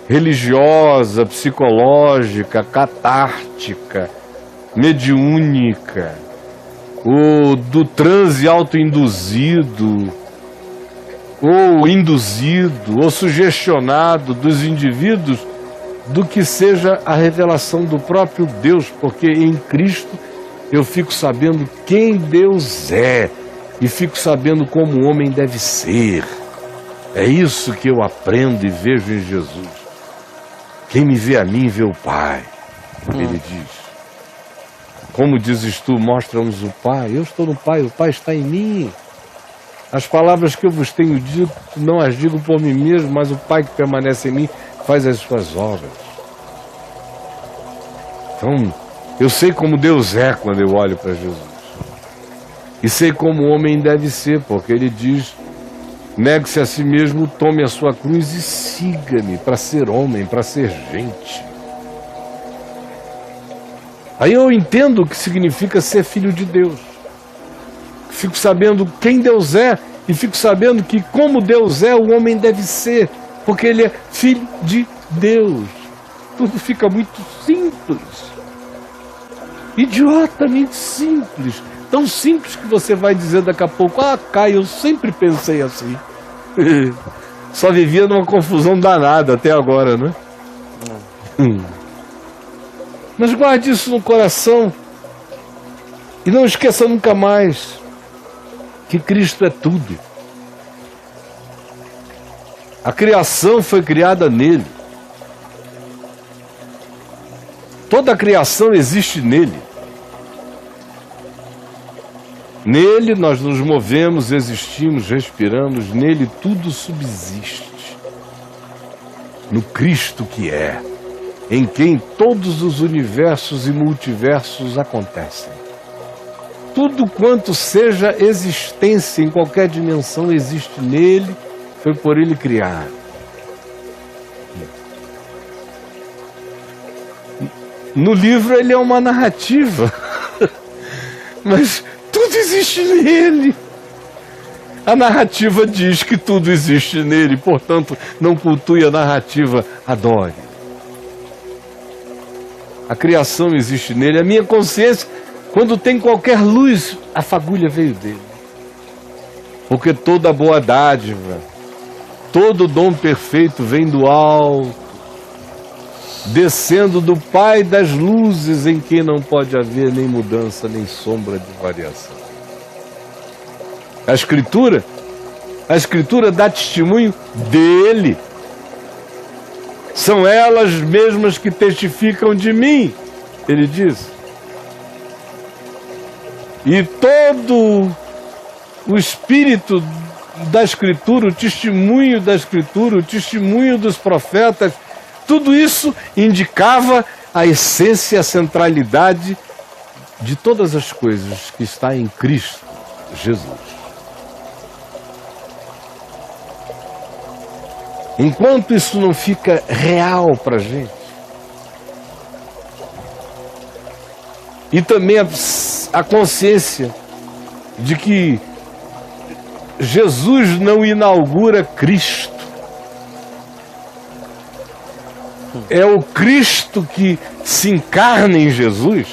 religiosa, psicológica, catártica, mediúnica, ou do transe autoinduzido, ou induzido, ou sugestionado dos indivíduos, do que seja a revelação do próprio Deus, porque em Cristo eu fico sabendo quem Deus é e fico sabendo como o homem deve ser. É isso que eu aprendo e vejo em Jesus. Quem me vê a mim, vê o Pai, ele diz. Como dizes tu, mostra-nos o Pai. Eu estou no Pai, o Pai está em mim. As palavras que eu vos tenho dito, não as digo por mim mesmo, mas o Pai que permanece em mim faz as suas obras. Então, eu sei como Deus é quando eu olho para Jesus. E sei como o homem deve ser, porque ele diz: negue-se a si mesmo, tome a sua cruz e siga-me, para ser homem, para ser gente. Aí eu entendo o que significa ser filho de Deus. Fico sabendo quem Deus é e fico sabendo que como Deus é, o homem deve ser, porque ele é filho de Deus. Tudo fica muito simples. Idiotamente simples. Tão simples que você vai dizer daqui a pouco: ah, Caio, eu sempre pensei assim. Só vivia numa confusão danada até agora, né? Mas guarde isso no coração e não esqueça nunca mais que Cristo é tudo. A criação foi criada nele. Toda a criação existe nele. Nele nós nos movemos, existimos, respiramos, nele tudo subsiste. No Cristo que é, em quem todos os universos e multiversos acontecem. Tudo quanto seja existência em qualquer dimensão existe nele, foi por ele criado. No livro ele é uma narrativa, mas tudo existe nele. A narrativa diz que tudo existe nele, portanto, não cultue a narrativa, adore. A criação existe nele. A minha consciência, quando tem qualquer luz, a fagulha veio dele. Porque toda boa dádiva, todo dom perfeito vem do alto, descendo do Pai das luzes, em quem não pode haver nem mudança, nem sombra de variação. A Escritura dá testemunho dele. São elas mesmas que testificam de mim, ele diz. E todo o espírito da Escritura, o testemunho da Escritura, o testemunho dos profetas, tudo isso indicava a essência, a centralidade de todas as coisas que está em Cristo Jesus. Enquanto isso não fica real para a gente, e também a consciência de que Jesus não inaugura Cristo, é o Cristo que se encarna em Jesus,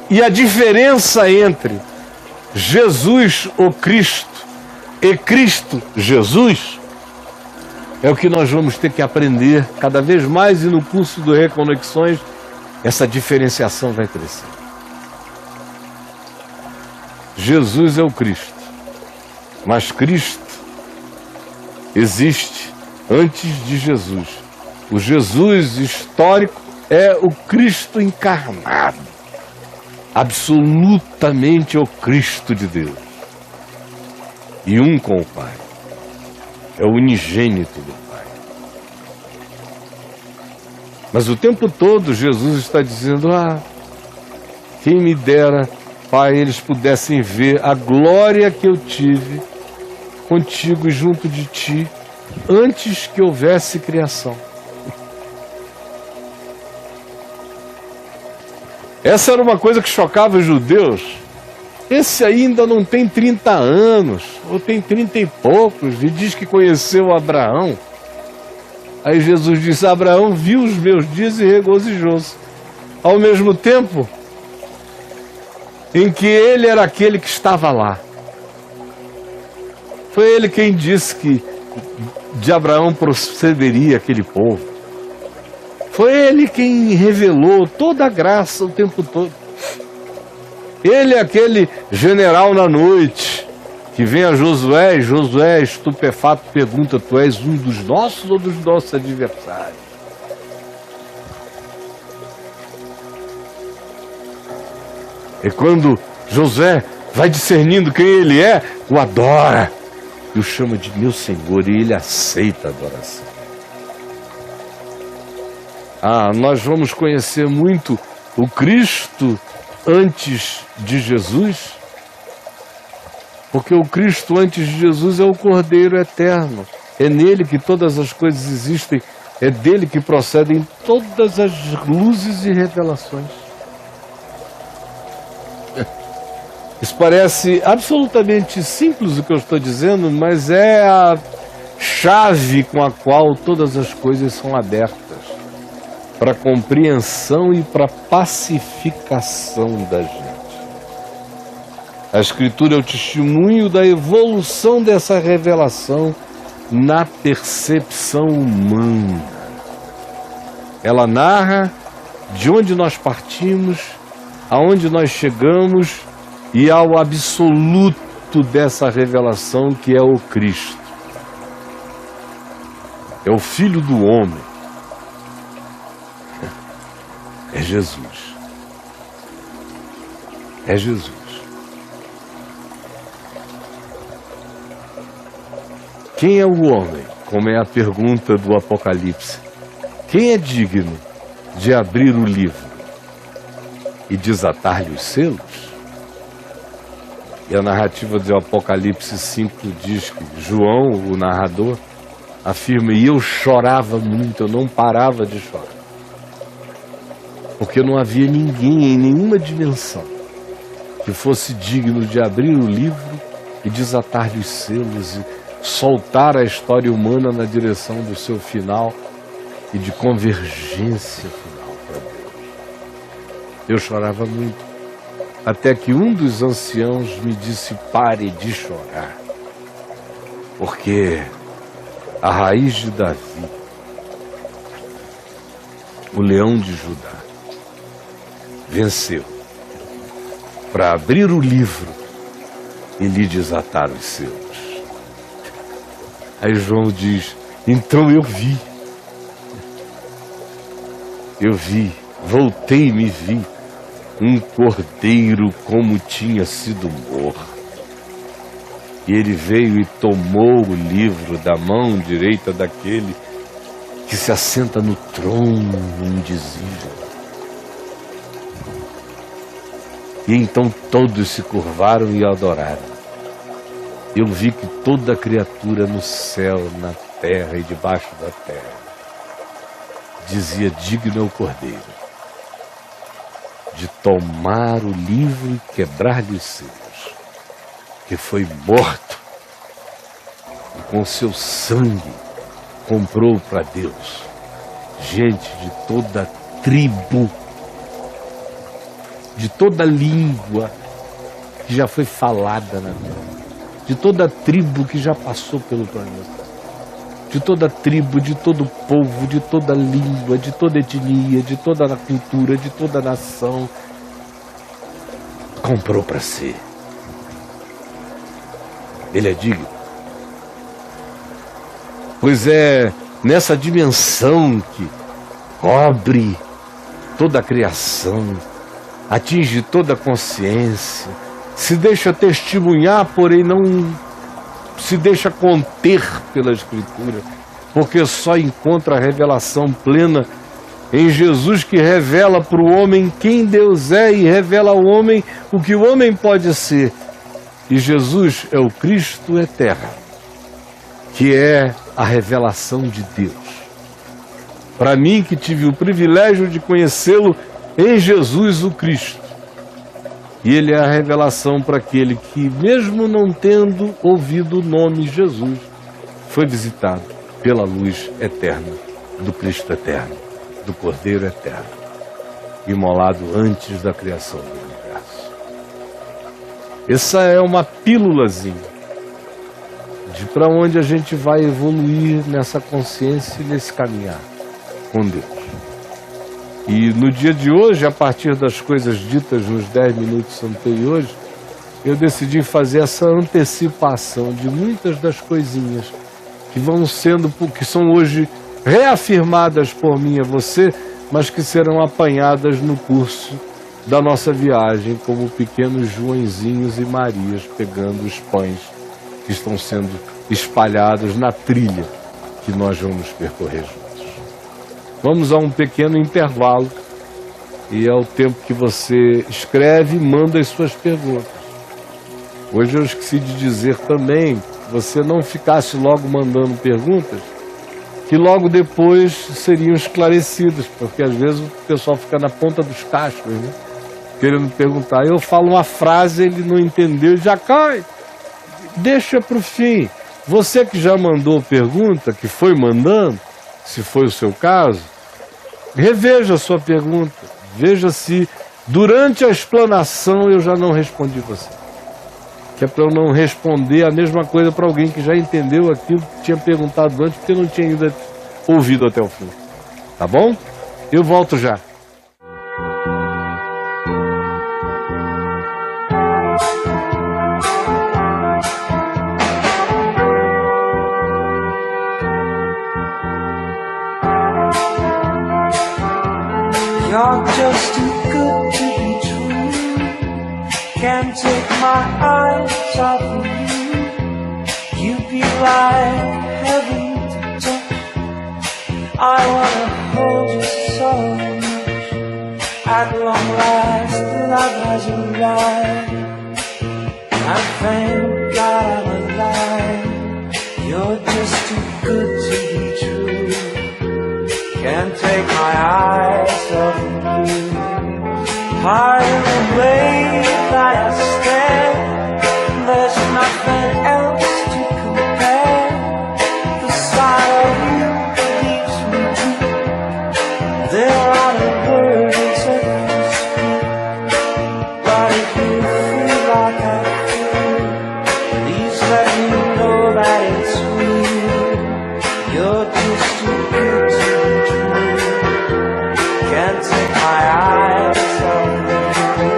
e a diferença entre Jesus, o Cristo, e Cristo Jesus, é o que nós vamos ter que aprender cada vez mais, e no curso do Reconexões, essa diferenciação vai crescer. Jesus é o Cristo, mas Cristo existe antes de Jesus. O Jesus histórico é o Cristo encarnado, absolutamente o Cristo de Deus. E um com o Pai. É o unigênito do Pai. Mas o tempo todo Jesus está dizendo: quem me dera, Pai, eles pudessem ver a glória que eu tive contigo e junto de ti antes que houvesse criação. Essa era uma coisa que chocava os judeus. Esse ainda não tem 30 anos, ou tem 30 e poucos, e diz que conheceu Abraão. Aí Jesus disse: Abraão viu os meus dias e regozijou-se. Ao mesmo tempo em que ele era aquele que estava lá. Foi ele quem disse que de Abraão procederia aquele povo. Foi ele quem revelou toda a graça o tempo todo. Ele é aquele general na noite que vem a Josué, e Josué, estupefato, pergunta: tu és um dos nossos ou dos nossos adversários? E quando Josué vai discernindo quem ele é, o adora e o chama de meu Senhor, e ele aceita a adoração. Nós vamos conhecer muito o Cristo antes de Jesus, porque o Cristo antes de Jesus é o Cordeiro eterno. É nele que todas as coisas existem, é dele que procedem todas as luzes e revelações. Isso parece absolutamente simples o que eu estou dizendo, mas é a chave com a qual todas as coisas são abertas para a compreensão e para a pacificação da gente. A Escritura é o testemunho da evolução dessa revelação na percepção humana. Ela narra de onde nós partimos, aonde nós chegamos e ao absoluto dessa revelação, que é o Cristo. É o Filho do Homem. É Jesus. É Jesus. Quem é o homem? Como é a pergunta do Apocalipse. Quem é digno de abrir o livro e desatar-lhe os selos? E a narrativa do Apocalipse 5 diz que João, o narrador, afirma: e eu chorava muito, eu não parava de chorar. Porque não havia ninguém em nenhuma dimensão que fosse digno de abrir o livro e desatar-lhe os selos e soltar a história humana na direção do seu final e de convergência final para Deus. Eu chorava muito, até que um dos anciãos me disse: pare de chorar, porque a raiz de Davi, o leão de Judá, venceu para abrir o livro e lhe desatar os selos. Aí João diz: então eu vi, voltei e me vi um cordeiro como tinha sido morto. E ele veio e tomou o livro da mão direita daquele que se assenta no trono indizível. E então todos se curvaram e adoraram. Eu vi que toda criatura no céu, na terra e debaixo da terra dizia: digno é o Cordeiro de tomar o livro e quebrar-lhe os selos, que foi morto e com seu sangue comprou para Deus gente de toda tribo, de toda língua que já foi falada na terra, de toda tribo que já passou pelo planeta, de toda tribo, de todo povo, de toda língua, de toda etnia, de toda cultura, de toda nação, comprou para si. Ele é digno. Pois é nessa dimensão que cobre toda a criação, atinge toda a consciência, se deixa testemunhar, porém não se deixa conter pela Escritura, porque só encontra a revelação plena em Jesus, que revela para o homem quem Deus é e revela ao homem o que o homem pode ser. E Jesus é o Cristo eterno, que é a revelação de Deus. Para mim, que tive o privilégio de conhecê-lo em Jesus o Cristo. E ele é a revelação para aquele que, mesmo não tendo ouvido o nome Jesus, foi visitado pela luz eterna do Cristo eterno, do Cordeiro eterno, imolado antes da criação do universo. Essa é uma pílulazinha de para onde a gente vai evoluir nessa consciência e nesse caminhar com Deus. E no dia de hoje, a partir das coisas ditas nos 10 minutos anteriores, eu decidi fazer essa antecipação de muitas das coisinhas que vão sendo, que são hoje reafirmadas por mim a você, mas que serão apanhadas no curso da nossa viagem, como pequenos Joãozinhos e Marias pegando os pães que estão sendo espalhados na trilha que nós vamos percorrer juntos. Vamos a um pequeno intervalo e é o tempo que você escreve e manda as suas perguntas. Hoje eu esqueci de dizer também que você não ficasse logo mandando perguntas que logo depois seriam esclarecidas, porque às vezes o pessoal fica na ponta dos cascos, né? Querendo perguntar. Eu falo uma frase, ele não entendeu, já cai. Deixa para o fim. Você que já mandou pergunta, que foi mandando, se foi o seu caso, reveja a sua pergunta. Veja se durante a explanação eu já não respondi você. Que é para eu não responder a mesma coisa para alguém que já entendeu aquilo que tinha perguntado antes, porque não tinha ainda ouvido até o fim. Tá bom? Eu volto já. You're just too good to be true. Can't take my eyes off of you. You be like heaven to touch. I wanna hold you so much. At long last, love has arrived. I thank God I'm alive. You're just too good to be true. Can't take my eyes off of you. Pardon the way that I stand. There's nothing else to compare. The sight of you leaves me deep. There are no words I can speak, but if you feel like I feel, please let me know that it's real. You're just too good to be true. Can't take my eyes off of you.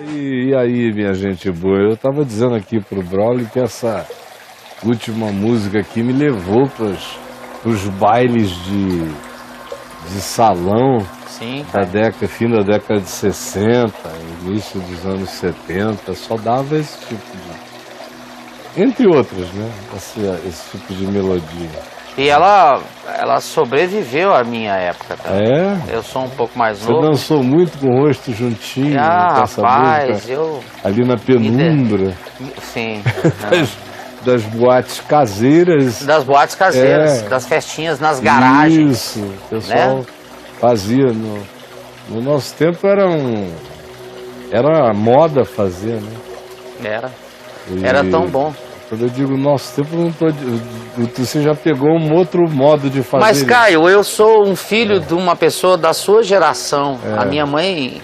E aí, minha gente boa, eu tava dizendo aqui pro Braulio que essa última música aqui me levou pros bailes de salão. Sim, da década, fim da década de 60, início dos anos 70, só dava esse tipo Entre outras, né? Esse tipo de melodia. E ela sobreviveu à minha época, tá? É? Eu sou um pouco mais Você novo. dançou muito com o rosto juntinho, com essa rapaz, música, eu... ali na penumbra Sim. das boates caseiras. Das boates caseiras, das festinhas nas garagens. Isso, o pessoal fazia. No nosso tempo era moda fazer, né? Era tão bom. Quando eu digo nosso tempo, não tô, você já pegou um outro modo de fazer. Mas, Caio, eu sou um filho de uma pessoa da sua geração. A minha mãe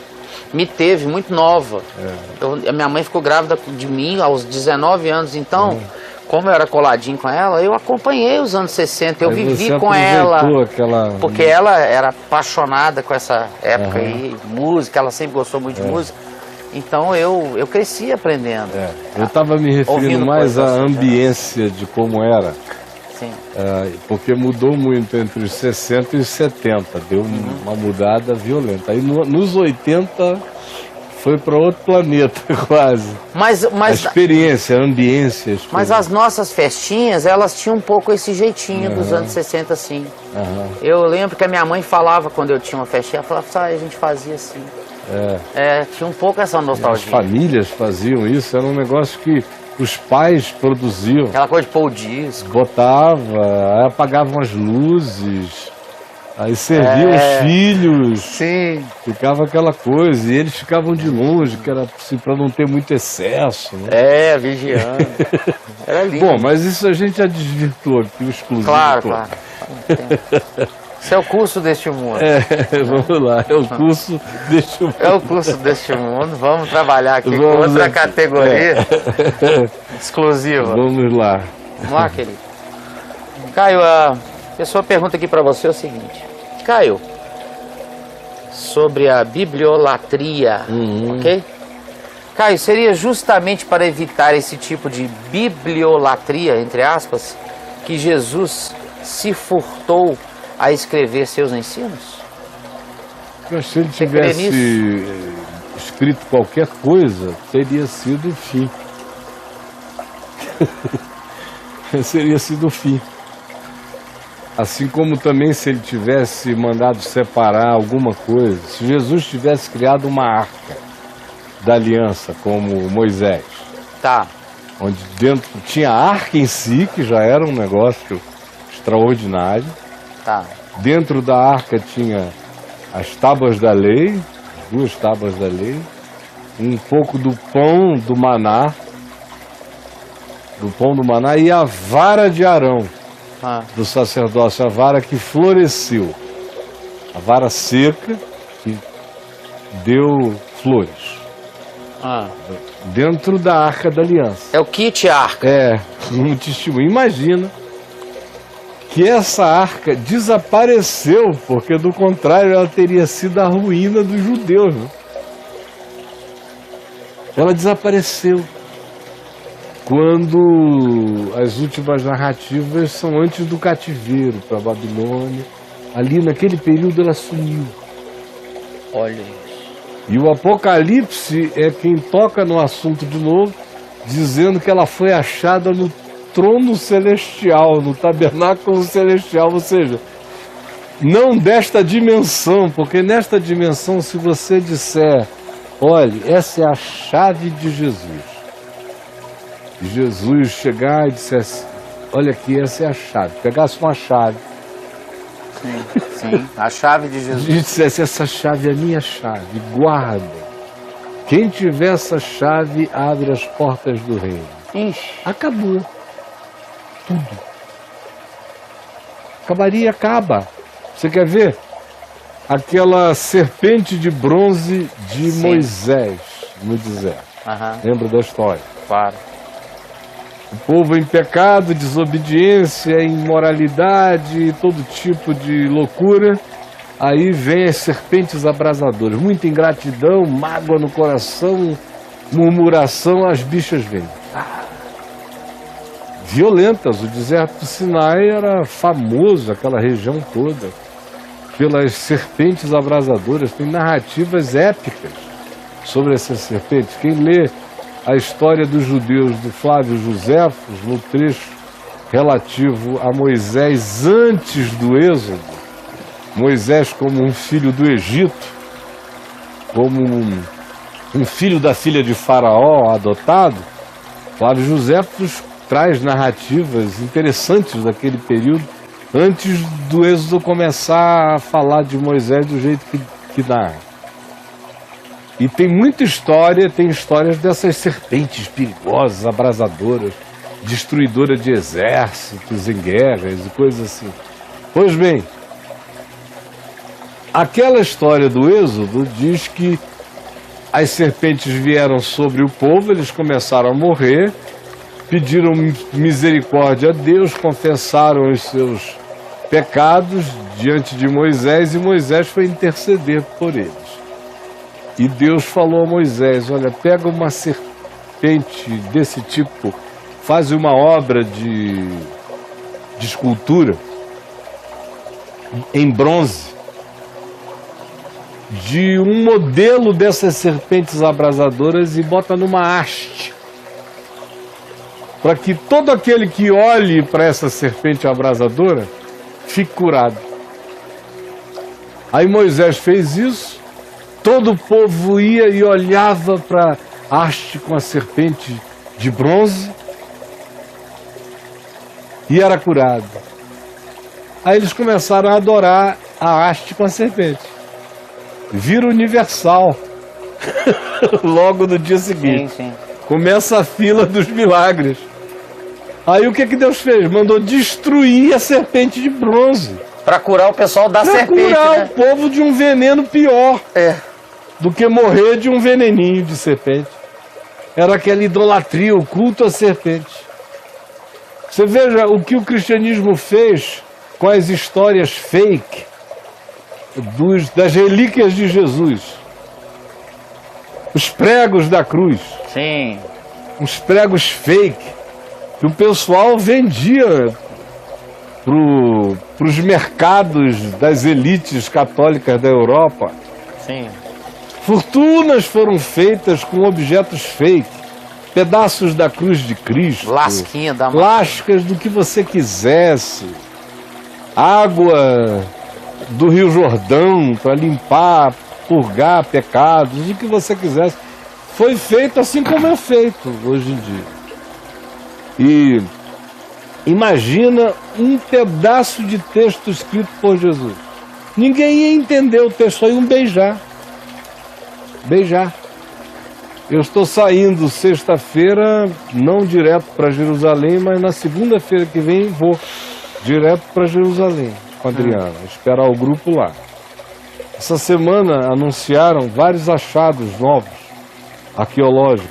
me teve muito nova. A minha mãe ficou grávida de mim aos 19 anos. Então, como eu era coladinho com ela, eu acompanhei os anos 60. Eu vivi com ela. Porque ela era apaixonada com essa época aí, música. Ela sempre gostou muito de música. Então eu cresci aprendendo. Eu estava me referindo mais à ambiência de como era. Sim. Porque mudou muito entre os 60 e os 70. Deu uma mudada violenta. Aí nos 80 foi para outro planeta quase. Mas a experiência, a ambiência. Mas as nossas festinhas, elas tinham um pouco esse jeitinho dos anos 60, assim. Eu lembro que a minha mãe falava quando eu tinha uma festinha, ela falava, a gente fazia assim. Tinha um pouco essa nostalgia. As famílias faziam isso, era um negócio que os pais produziam. Aquela coisa de pôr o disco. Botava, aí apagavam as luzes, aí serviam os filhos. Sim. Ficava aquela coisa, e eles ficavam de longe, que era assim, para não ter muito excesso. Né? Vigiando. Era lindo. Bom, mas isso a gente já desvirtuou aqui, o exclusivo. Claro. Isso é o curso deste mundo. Vamos lá, é o curso deste mundo. É o curso deste mundo. Vamos trabalhar aqui com outra categoria exclusiva. Vamos lá. Vamos lá, querido. Caio, a pessoa pergunta aqui para você o seguinte. Caio, sobre a bibliolatria, ok? Caio, seria justamente para evitar esse tipo de bibliolatria, entre aspas, que Jesus se furtou a escrever seus ensinos? Se ele tivesse escrito qualquer coisa, teria sido o fim. Seria sido o fim. Assim como também se ele tivesse mandado separar alguma coisa, se Jesus tivesse criado uma arca da aliança, como Moisés, onde dentro tinha a arca em si, que já era um negócio extraordinário. Dentro da arca tinha as tábuas da lei, 2 tábuas da lei, um pouco do pão do maná, e a vara de Arão, do sacerdócio, a vara que floresceu, a vara seca que deu flores. Dentro da arca da aliança. É o kit arca. Um testemunho. Imagina que essa arca desapareceu, porque do contrário ela teria sido a ruína dos judeus. Né? Ela desapareceu quando as últimas narrativas são antes do cativeiro para a Babilônia. Ali naquele período ela sumiu. Olha isso. E o Apocalipse é quem toca no assunto de novo, dizendo que ela foi achada no trono celestial, no tabernáculo celestial, ou seja, não desta dimensão, porque nesta dimensão, se você disser, olha, essa é a chave de Jesus, e Jesus chegar e dissesse, olha aqui, essa é a chave, pegasse uma chave, sim, a chave de Jesus, e dissesse, essa chave é a minha chave, guarda, quem tiver essa chave abre as portas do reino. Acabou. Tudo. Acaba. Você quer ver? Aquela serpente de bronze de Moisés no deserto. Lembra da história? Claro. O povo em pecado, desobediência, imoralidade, todo tipo de loucura. Aí vem as serpentes abrasadoras. Muita ingratidão, mágoa no coração, murmuração, as bichas vêm. Violentas. O deserto do Sinai era famoso, aquela região toda, pelas serpentes abrasadoras. Tem narrativas épicas sobre essas serpentes. Quem lê a história dos judeus do Flávio Joséfos no trecho relativo a Moisés antes do Êxodo. Moisés como um filho do Egito, como um filho da filha de Faraó adotado. Flávio Joséfos traz narrativas interessantes daquele período, antes do Êxodo começar a falar de Moisés do jeito que narra. E tem muita história, tem histórias dessas serpentes perigosas, abrasadoras, destruidoras de exércitos em guerras e coisas assim. Pois bem, aquela história do Êxodo diz que as serpentes vieram sobre o povo, eles começaram a morrer, pediram misericórdia a Deus, confessaram os seus pecados diante de Moisés, e Moisés foi interceder por eles. E Deus falou a Moisés: olha, pega uma serpente desse tipo, faz uma obra de escultura em bronze, de um modelo dessas serpentes abrasadoras, e bota numa haste, para que todo aquele que olhe para essa serpente abrasadora fique curado. Aí Moisés fez isso, todo o povo ia e olhava para a haste com a serpente de bronze e era curado. Aí eles começaram a adorar a haste com a serpente. Vira universal. Logo no dia seguinte. Sim. Começa a fila dos milagres. Aí o que Deus fez? Mandou destruir a serpente de bronze. Para curar o pessoal da serpente, curar né? o povo de um veneno pior do que morrer de um veneninho de serpente. Era aquela idolatria, o culto à serpente. Você veja o que o cristianismo fez com as histórias fake das relíquias de Jesus. Os pregos da cruz. Sim. Os pregos fake que o pessoal vendia para os mercados das elites católicas da Europa. Sim. Fortunas foram feitas com objetos fake, pedaços da cruz de Cristo, Lasquinha da lascas do que você quisesse, água do Rio Jordão para limpar, purgar pecados, o que você quisesse. Foi feito assim como é feito hoje em dia. E imagina um pedaço de texto escrito por Jesus. Ninguém ia entender o texto, só iam beijar. Beijar. Eu estou saindo sexta-feira, não direto para Jerusalém, mas na segunda-feira que vem vou direto para Jerusalém com a Adriana, esperar o grupo lá. Essa semana anunciaram vários achados novos, arqueológicos,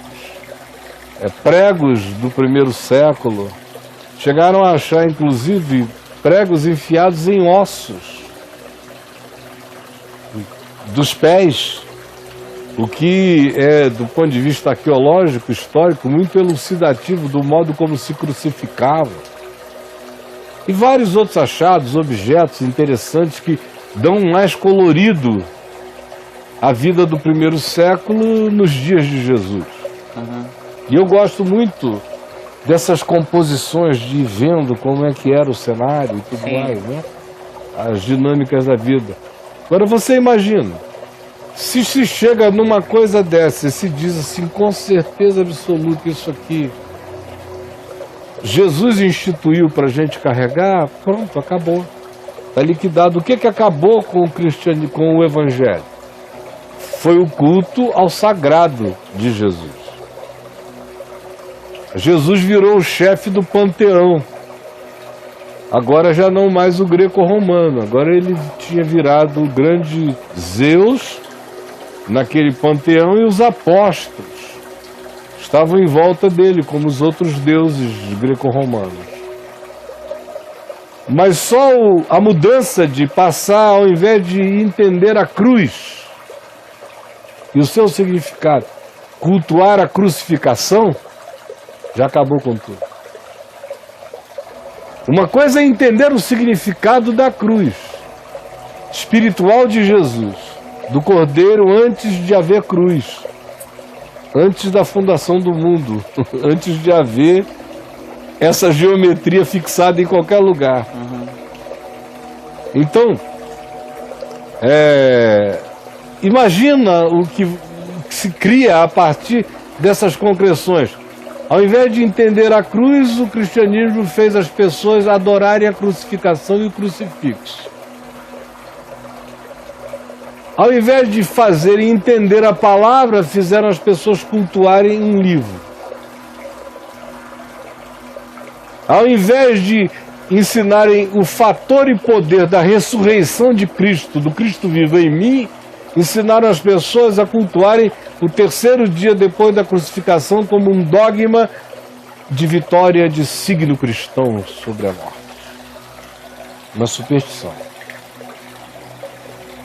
pregos do primeiro século. Chegaram a achar, inclusive, pregos enfiados em ossos dos pés, o que é, do ponto de vista arqueológico, histórico, muito elucidativo do modo como se crucificava. E vários outros achados, objetos interessantes que dão mais colorido à vida do primeiro século nos dias de Jesus. E eu gosto muito dessas composições de ir vendo como é que era o cenário e tudo mais, né? As dinâmicas da vida. Agora você imagina, se chega numa coisa dessa e se diz assim, com certeza absoluta, isso aqui Jesus instituiu para a gente carregar, pronto, acabou. Está liquidado. O que acabou com o cristianismo, com o evangelho? Foi o culto ao sagrado de Jesus. Jesus virou o chefe do panteão. Agora já não mais o greco-romano. Agora ele tinha virado o grande Zeus naquele panteão, e os apóstolos estavam em volta dele, como os outros deuses greco-romanos. Mas só a mudança de passar, ao invés de entender a cruz e o seu significado, cultuar a crucificação, já acabou com tudo. Uma coisa é entender o significado da cruz espiritual de Jesus, do Cordeiro antes de haver cruz. antes da fundação do mundo, antes de haver essa geometria fixada em qualquer lugar. Então, imagina o que se cria a partir dessas concreções. Ao invés de entender a cruz, o cristianismo fez as pessoas adorarem a crucificação e o crucifixo. Ao invés de fazerem entender a palavra, fizeram as pessoas cultuarem um livro. Ao invés de ensinarem o fator e poder da ressurreição de Cristo, do Cristo vivo em mim, ensinaram as pessoas a cultuarem o terceiro dia depois da crucificação como um dogma de vitória de signo cristão sobre a morte. Uma superstição.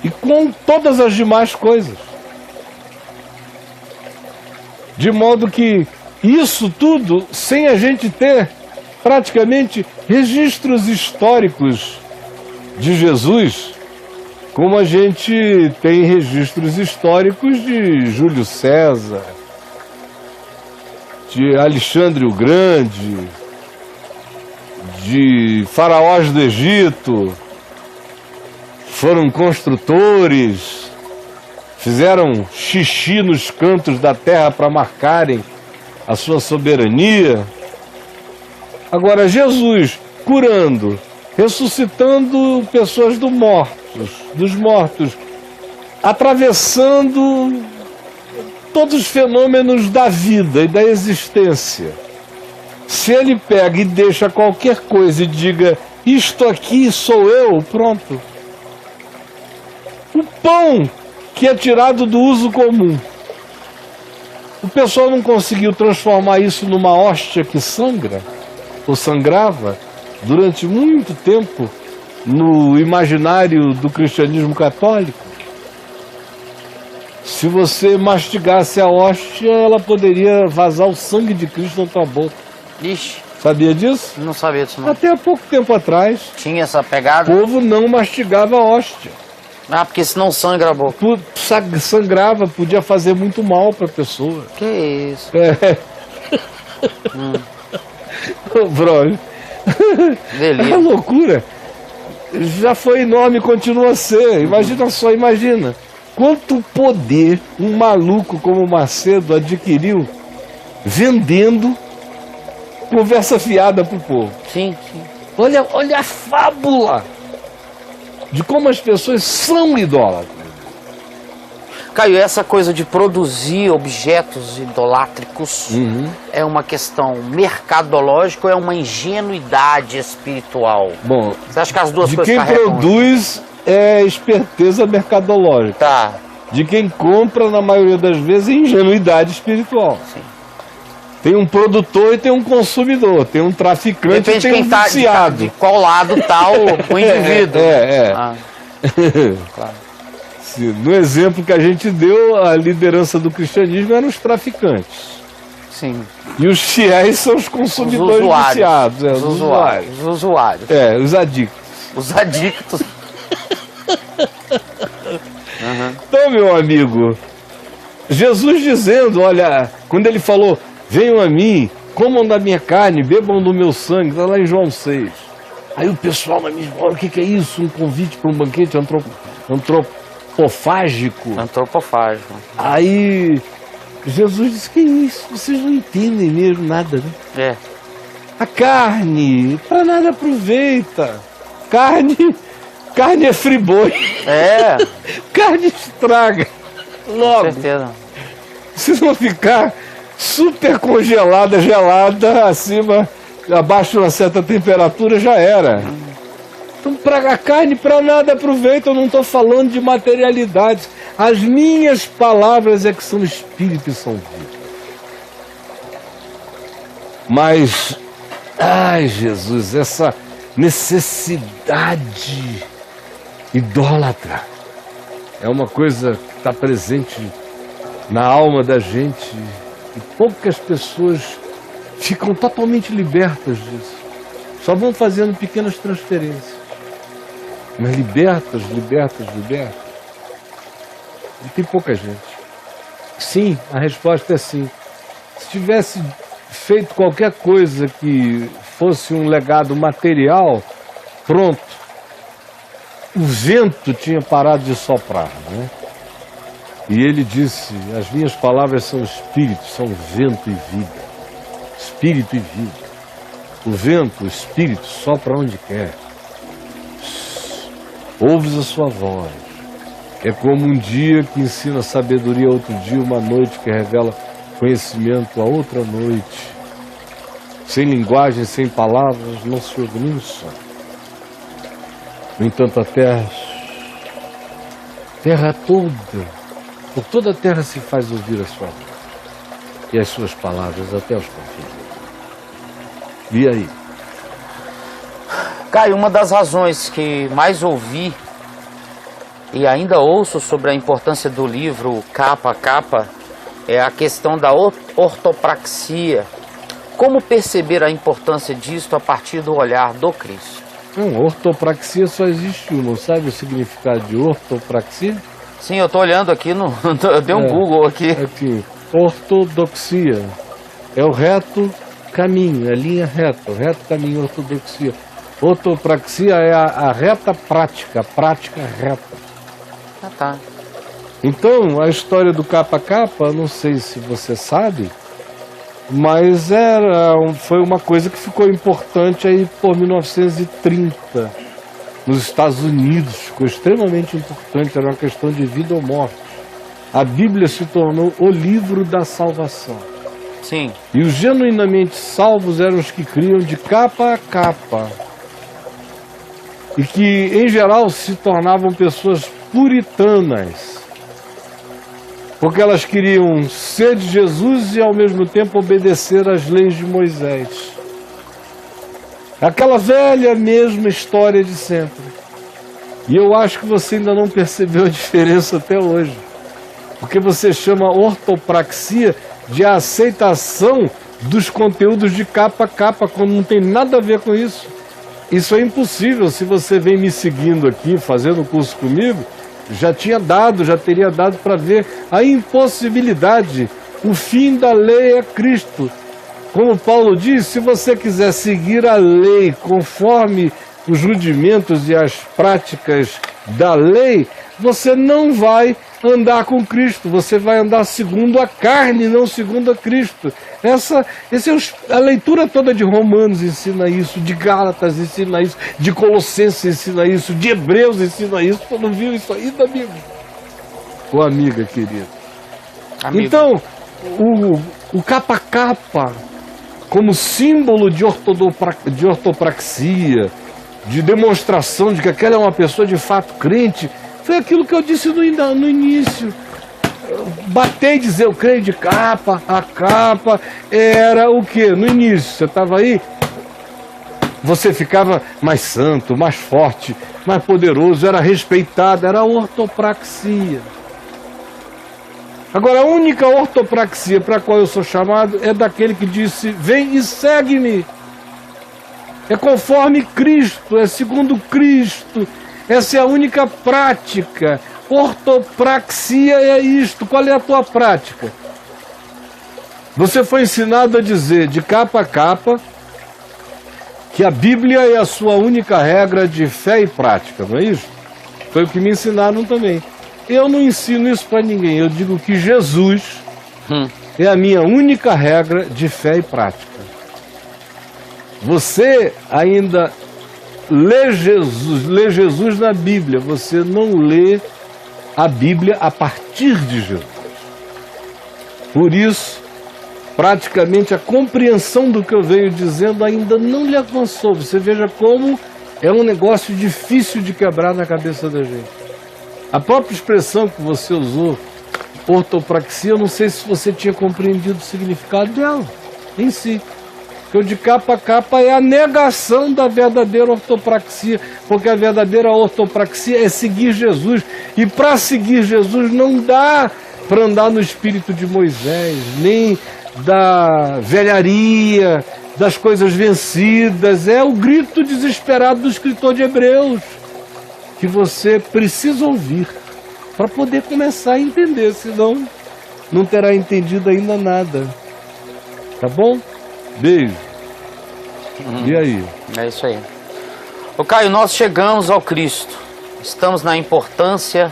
E com todas as demais coisas. De modo que isso tudo, sem a gente ter praticamente registros históricos de Jesus, como a gente tem registros históricos de Júlio César, de Alexandre o Grande, de faraós do Egito, foram construtores, fizeram xixi nos cantos da terra para marcarem a sua soberania. Agora, Jesus curando, ressuscitando pessoas dos mortos, atravessando todos os fenômenos da vida e da existência. Se ele pega e deixa qualquer coisa e diga, isto aqui sou eu, pronto. O pão que é tirado do uso comum. O pessoal não conseguiu transformar isso numa hóstia que sangra, ou sangrava, durante muito tempo, no imaginário do cristianismo católico. Se você mastigasse a hóstia, ela poderia vazar o sangue de Cristo na tua boca. Ixi. Sabia disso? Não sabia disso, não. Até há pouco tempo atrás. Tinha essa pegada? O povo não mastigava a hóstia. Ah, porque senão sangra a boca. Sangrava, podia fazer muito mal para a pessoa. Que isso? Brother. Delícia. É loucura. Já foi enorme e continua a ser. Imagina só, imagina. Quanto poder um maluco como o Macedo adquiriu vendendo conversa fiada pro povo. Sim, sim. Olha a fábula de como as pessoas são idólatras. Caio, essa coisa de produzir objetos idolátricos é uma questão mercadológica ou é uma ingenuidade espiritual? Bom, você acha que as duas de coisas quem carregam? Produz é esperteza mercadológica. Tá. De quem compra, na maioria das vezes, é ingenuidade espiritual. Sim. Tem um produtor e tem um consumidor, tem um traficante Depende e tem quem um tá viciado. de qual lado tá o indivíduo. Ah. Claro. No exemplo que a gente deu, a liderança do cristianismo eram os traficantes. Sim. E os fiéis são os consumidores viciados. Os usuários. Os usuários. Os adictos. Os adictos. Então, meu amigo, Jesus dizendo, olha, quando ele falou, venham a mim, comam da minha carne, bebam do meu sangue, está lá em João 6. Aí o pessoal na mesma hora, o que é isso? Um convite para um banquete antropofágico? Antropofágico. Aí Jesus disse, que isso? Vocês não entendem mesmo nada, né? É. A carne, para nada aproveita. Carne é friboi. É. Carne estraga. Logo. Com certeza. Se não ficar super congelada, gelada, abaixo de uma certa temperatura, já era. Então, a carne para nada aproveita. Eu não estou falando de materialidades. As minhas palavras é que são espírito e são vida. Mas, ai Jesus, essa necessidade idólatra é uma coisa que está presente na alma da gente e poucas pessoas ficam totalmente libertas disso. Só vão fazendo pequenas transferências. Mas libertas. E tem pouca gente. Sim, a resposta é sim. Se tivesse feito qualquer coisa que fosse um legado material, pronto. O vento tinha parado de soprar, né? E ele disse, as minhas palavras são espírito, são vento e vida. Espírito e vida. O vento, o espírito, sopra onde quer. Ouves a sua voz. É como um dia que ensina sabedoria a outro dia, uma noite que revela conhecimento a outra noite. Sem linguagem, sem palavras, não se ouve nem um som. No entanto, a terra toda, por toda a terra se faz ouvir a sua voz. E as suas palavras até os confins. E aí? Caio, uma das razões que mais ouvi e ainda ouço sobre a importância do livro capa a capa é a questão da ortopraxia. Como perceber a importância disto a partir do olhar do Cristo? Ortopraxia só existe uma. Sabe o significado de ortopraxia? Sim, eu estou olhando aqui, eu dei um Google aqui. Aqui, ortodoxia. É o reto caminho, é linha reta, o reto caminho, ortodoxia. Ortopraxia é a reta prática, a prática reta. Ah, tá. Então, a história do capa a capa, não sei se você sabe, mas foi uma coisa que ficou importante aí por 1930. Nos Estados Unidos, ficou extremamente importante, era uma questão de vida ou morte. A Bíblia se tornou o livro da salvação. Sim. E os genuinamente salvos eram os que criam de capa a capa. E que, em geral, se tornavam pessoas puritanas. Porque elas queriam ser de Jesus e, ao mesmo tempo, obedecer às leis de Moisés. Aquela velha mesma história de sempre. E eu acho que você ainda não percebeu a diferença até hoje. Porque você chama ortopraxia de aceitação dos conteúdos de capa a capa, quando não tem nada a ver com isso. Isso é impossível. Se você vem me seguindo aqui, fazendo o curso comigo, já teria dado para ver a impossibilidade. O fim da lei é Cristo. Como Paulo diz, se você quiser seguir a lei conforme os rudimentos e as práticas da lei, você não vai andar com Cristo, você vai andar segundo a carne, não segundo a Cristo. A leitura toda de Romanos ensina isso, de Gálatas ensina isso, de Colossenses ensina isso, de Hebreus ensina isso. Você não viu isso ainda, amigo? Ô amiga querida. Amigo. Então, o capa a capa, como símbolo de ortopraxia, de demonstração de que aquela é uma pessoa de fato crente, foi aquilo que eu disse no início. Bater e dizer, eu creio de capa a capa, era o quê? No início, você estava aí, você ficava mais santo, mais forte, mais poderoso, era respeitado, era a ortopraxia. Agora, a única ortopraxia para a qual eu sou chamado é daquele que disse, vem e segue-me. É conforme Cristo, é segundo Cristo. Essa é a única prática. Ortopraxia é isto. Qual é a tua prática? Você foi ensinado a dizer de capa a capa que a Bíblia é a sua única regra de fé e prática, não é isso? Foi o que me ensinaram também. Eu não ensino isso para ninguém. Eu digo que Jesus é a minha única regra de fé e prática. Você ainda lê Jesus na Bíblia, você não lê a Bíblia a partir de Jesus. Por isso, praticamente a compreensão do que eu venho dizendo ainda não lhe alcançou. Você veja como é um negócio difícil de quebrar na cabeça da gente. A própria expressão que você usou, ortopraxia, eu não sei se você tinha compreendido o significado dela em si. Porque o de capa a capa é a negação da verdadeira ortopraxia, porque a verdadeira ortopraxia é seguir Jesus. E para seguir Jesus não dá para andar no espírito de Moisés, nem da velharia, das coisas vencidas. É o grito desesperado do escritor de Hebreus, que você precisa ouvir para poder começar a entender, senão não terá entendido ainda nada. Tá bom? Beijo. E aí? É isso aí. Ô Caio, nós chegamos ao Cristo. Estamos na importância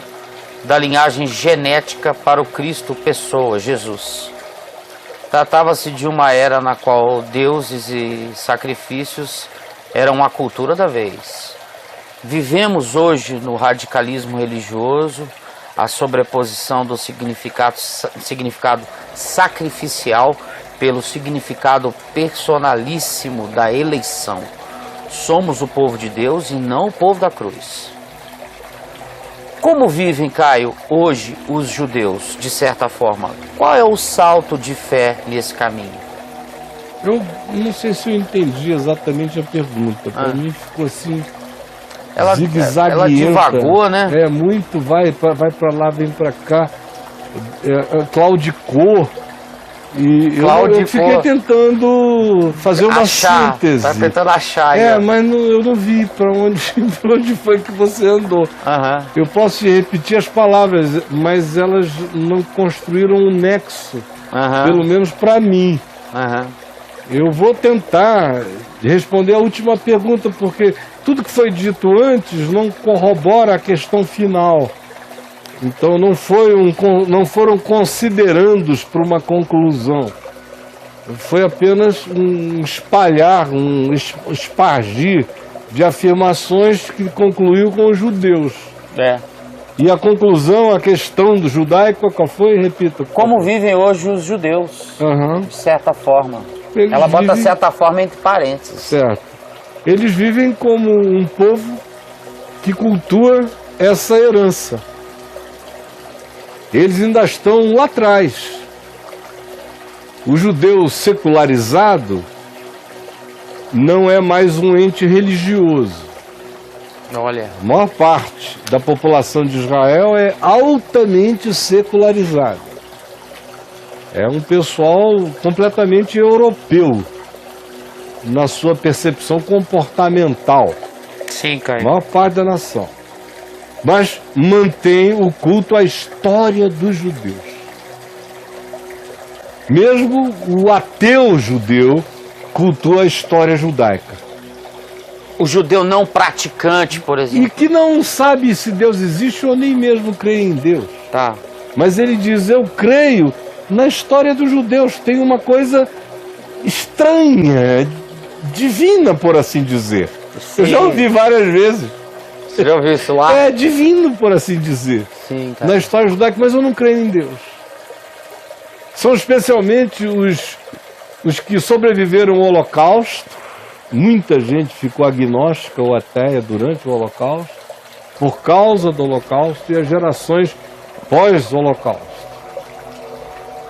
da linhagem genética para o Cristo pessoa, Jesus. Tratava-se de uma era na qual deuses e sacrifícios eram a cultura da vez. Vivemos hoje no radicalismo religioso, a sobreposição do significado sacrificial pelo significado personalíssimo da eleição. Somos o povo de Deus e não o povo da cruz. Como vivem, Caio, hoje os judeus, de certa forma? Qual é o salto de fé nesse caminho? Eu não sei se eu entendi exatamente a pergunta. Para mim ficou assim, zigue-zagueenta. Ela divagou, né? É, muito, vai para lá, vem para cá. Claudicou. E eu fiquei tentando fazer uma síntese. Tá tentando achar. Mas eu não vi para onde foi que você andou. Eu posso repetir as palavras, mas elas não construíram um nexo, pelo menos para mim. Eu vou tentar responder a última pergunta, porque tudo que foi dito antes não corrobora a questão final. Então não foram considerandos para uma conclusão. Foi apenas um espalhar, um espargir de afirmações que concluiu com os judeus. E a conclusão, a questão do judaico, qual foi? Repita. Como vivem hoje os judeus, de certa forma. Ela bota certa forma entre parênteses. Certo. Eles vivem como um povo que cultua essa herança. Eles ainda estão lá atrás. O judeu secularizado não é mais um ente religioso. Olha. A maior parte da população de Israel é altamente secularizada. É um pessoal completamente europeu na sua percepção comportamental. Sim, Caio. A maior parte da nação. Mas mantém o culto à história dos judeus. Mesmo o ateu judeu cultua a história judaica. O judeu não praticante, por exemplo. E que não sabe se Deus existe ou nem mesmo crê em Deus. Tá. Mas ele diz, eu creio na história dos judeus. Tem uma coisa estranha, divina, por assim dizer. Sim. Eu já ouvi várias vezes. Você já ouviu isso lá? É divino, por assim dizer. Sim, cara. Na história judaica, mas eu não creio em Deus. São especialmente os que sobreviveram ao Holocausto. Muita gente ficou agnóstica ou ateia durante o Holocausto, por causa do Holocausto, e as gerações pós-Holocausto.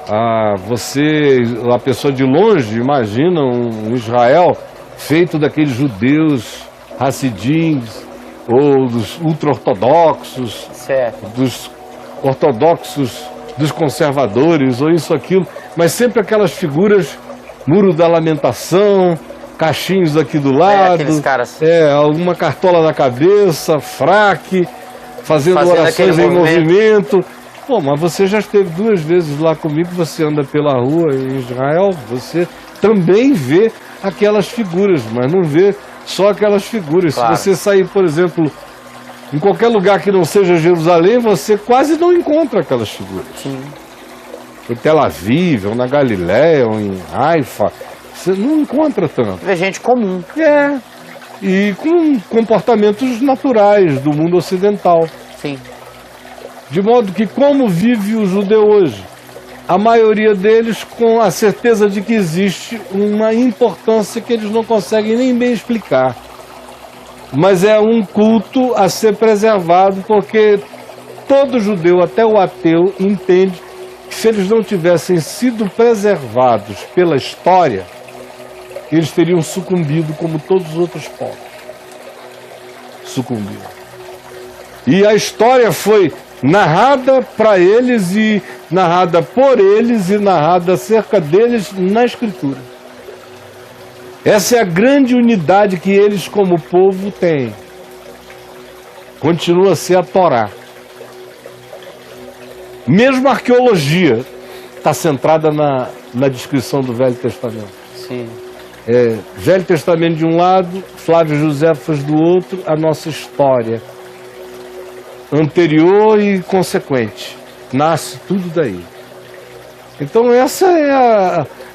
A pessoa de longe imagina um Israel feito daqueles judeus hassidim, ou dos ultra-ortodoxos, dos ortodoxos, dos conservadores, ou isso, aquilo, mas sempre aquelas figuras, Muro da Lamentação, cachinhos aqui do lado, aqueles caras. Alguma cartola na cabeça, fraque, fazendo orações em movimento. Pô, mas você já esteve 2 vezes lá comigo, você anda pela rua em Israel, você também vê aquelas figuras, mas não vê só aquelas figuras. Claro. Se você sair, por exemplo, em qualquer lugar que não seja Jerusalém, você quase não encontra aquelas figuras. Sim. Em Tel Aviv, ou na Galiléia, ou em Haifa, você não encontra tanto. É gente comum. E com comportamentos naturais do mundo ocidental. Sim. De modo que, como vive o judeu hoje? A maioria deles com a certeza de que existe uma importância que eles não conseguem nem bem explicar. Mas é um culto a ser preservado, porque todo judeu, até o ateu, entende que se eles não tivessem sido preservados pela história, eles teriam sucumbido como todos os outros povos. Sucumbiram. E a história foi narrada para eles e narrada por eles e narrada acerca deles na Escritura. Essa é a grande unidade que eles como povo têm. Continua a ser a Torá. Mesmo a arqueologia está centrada na descrição do Velho Testamento. Sim. Velho Testamento de um lado, Flávio Josefas do outro, a nossa história anterior e consequente. Nasce tudo daí. Então essa é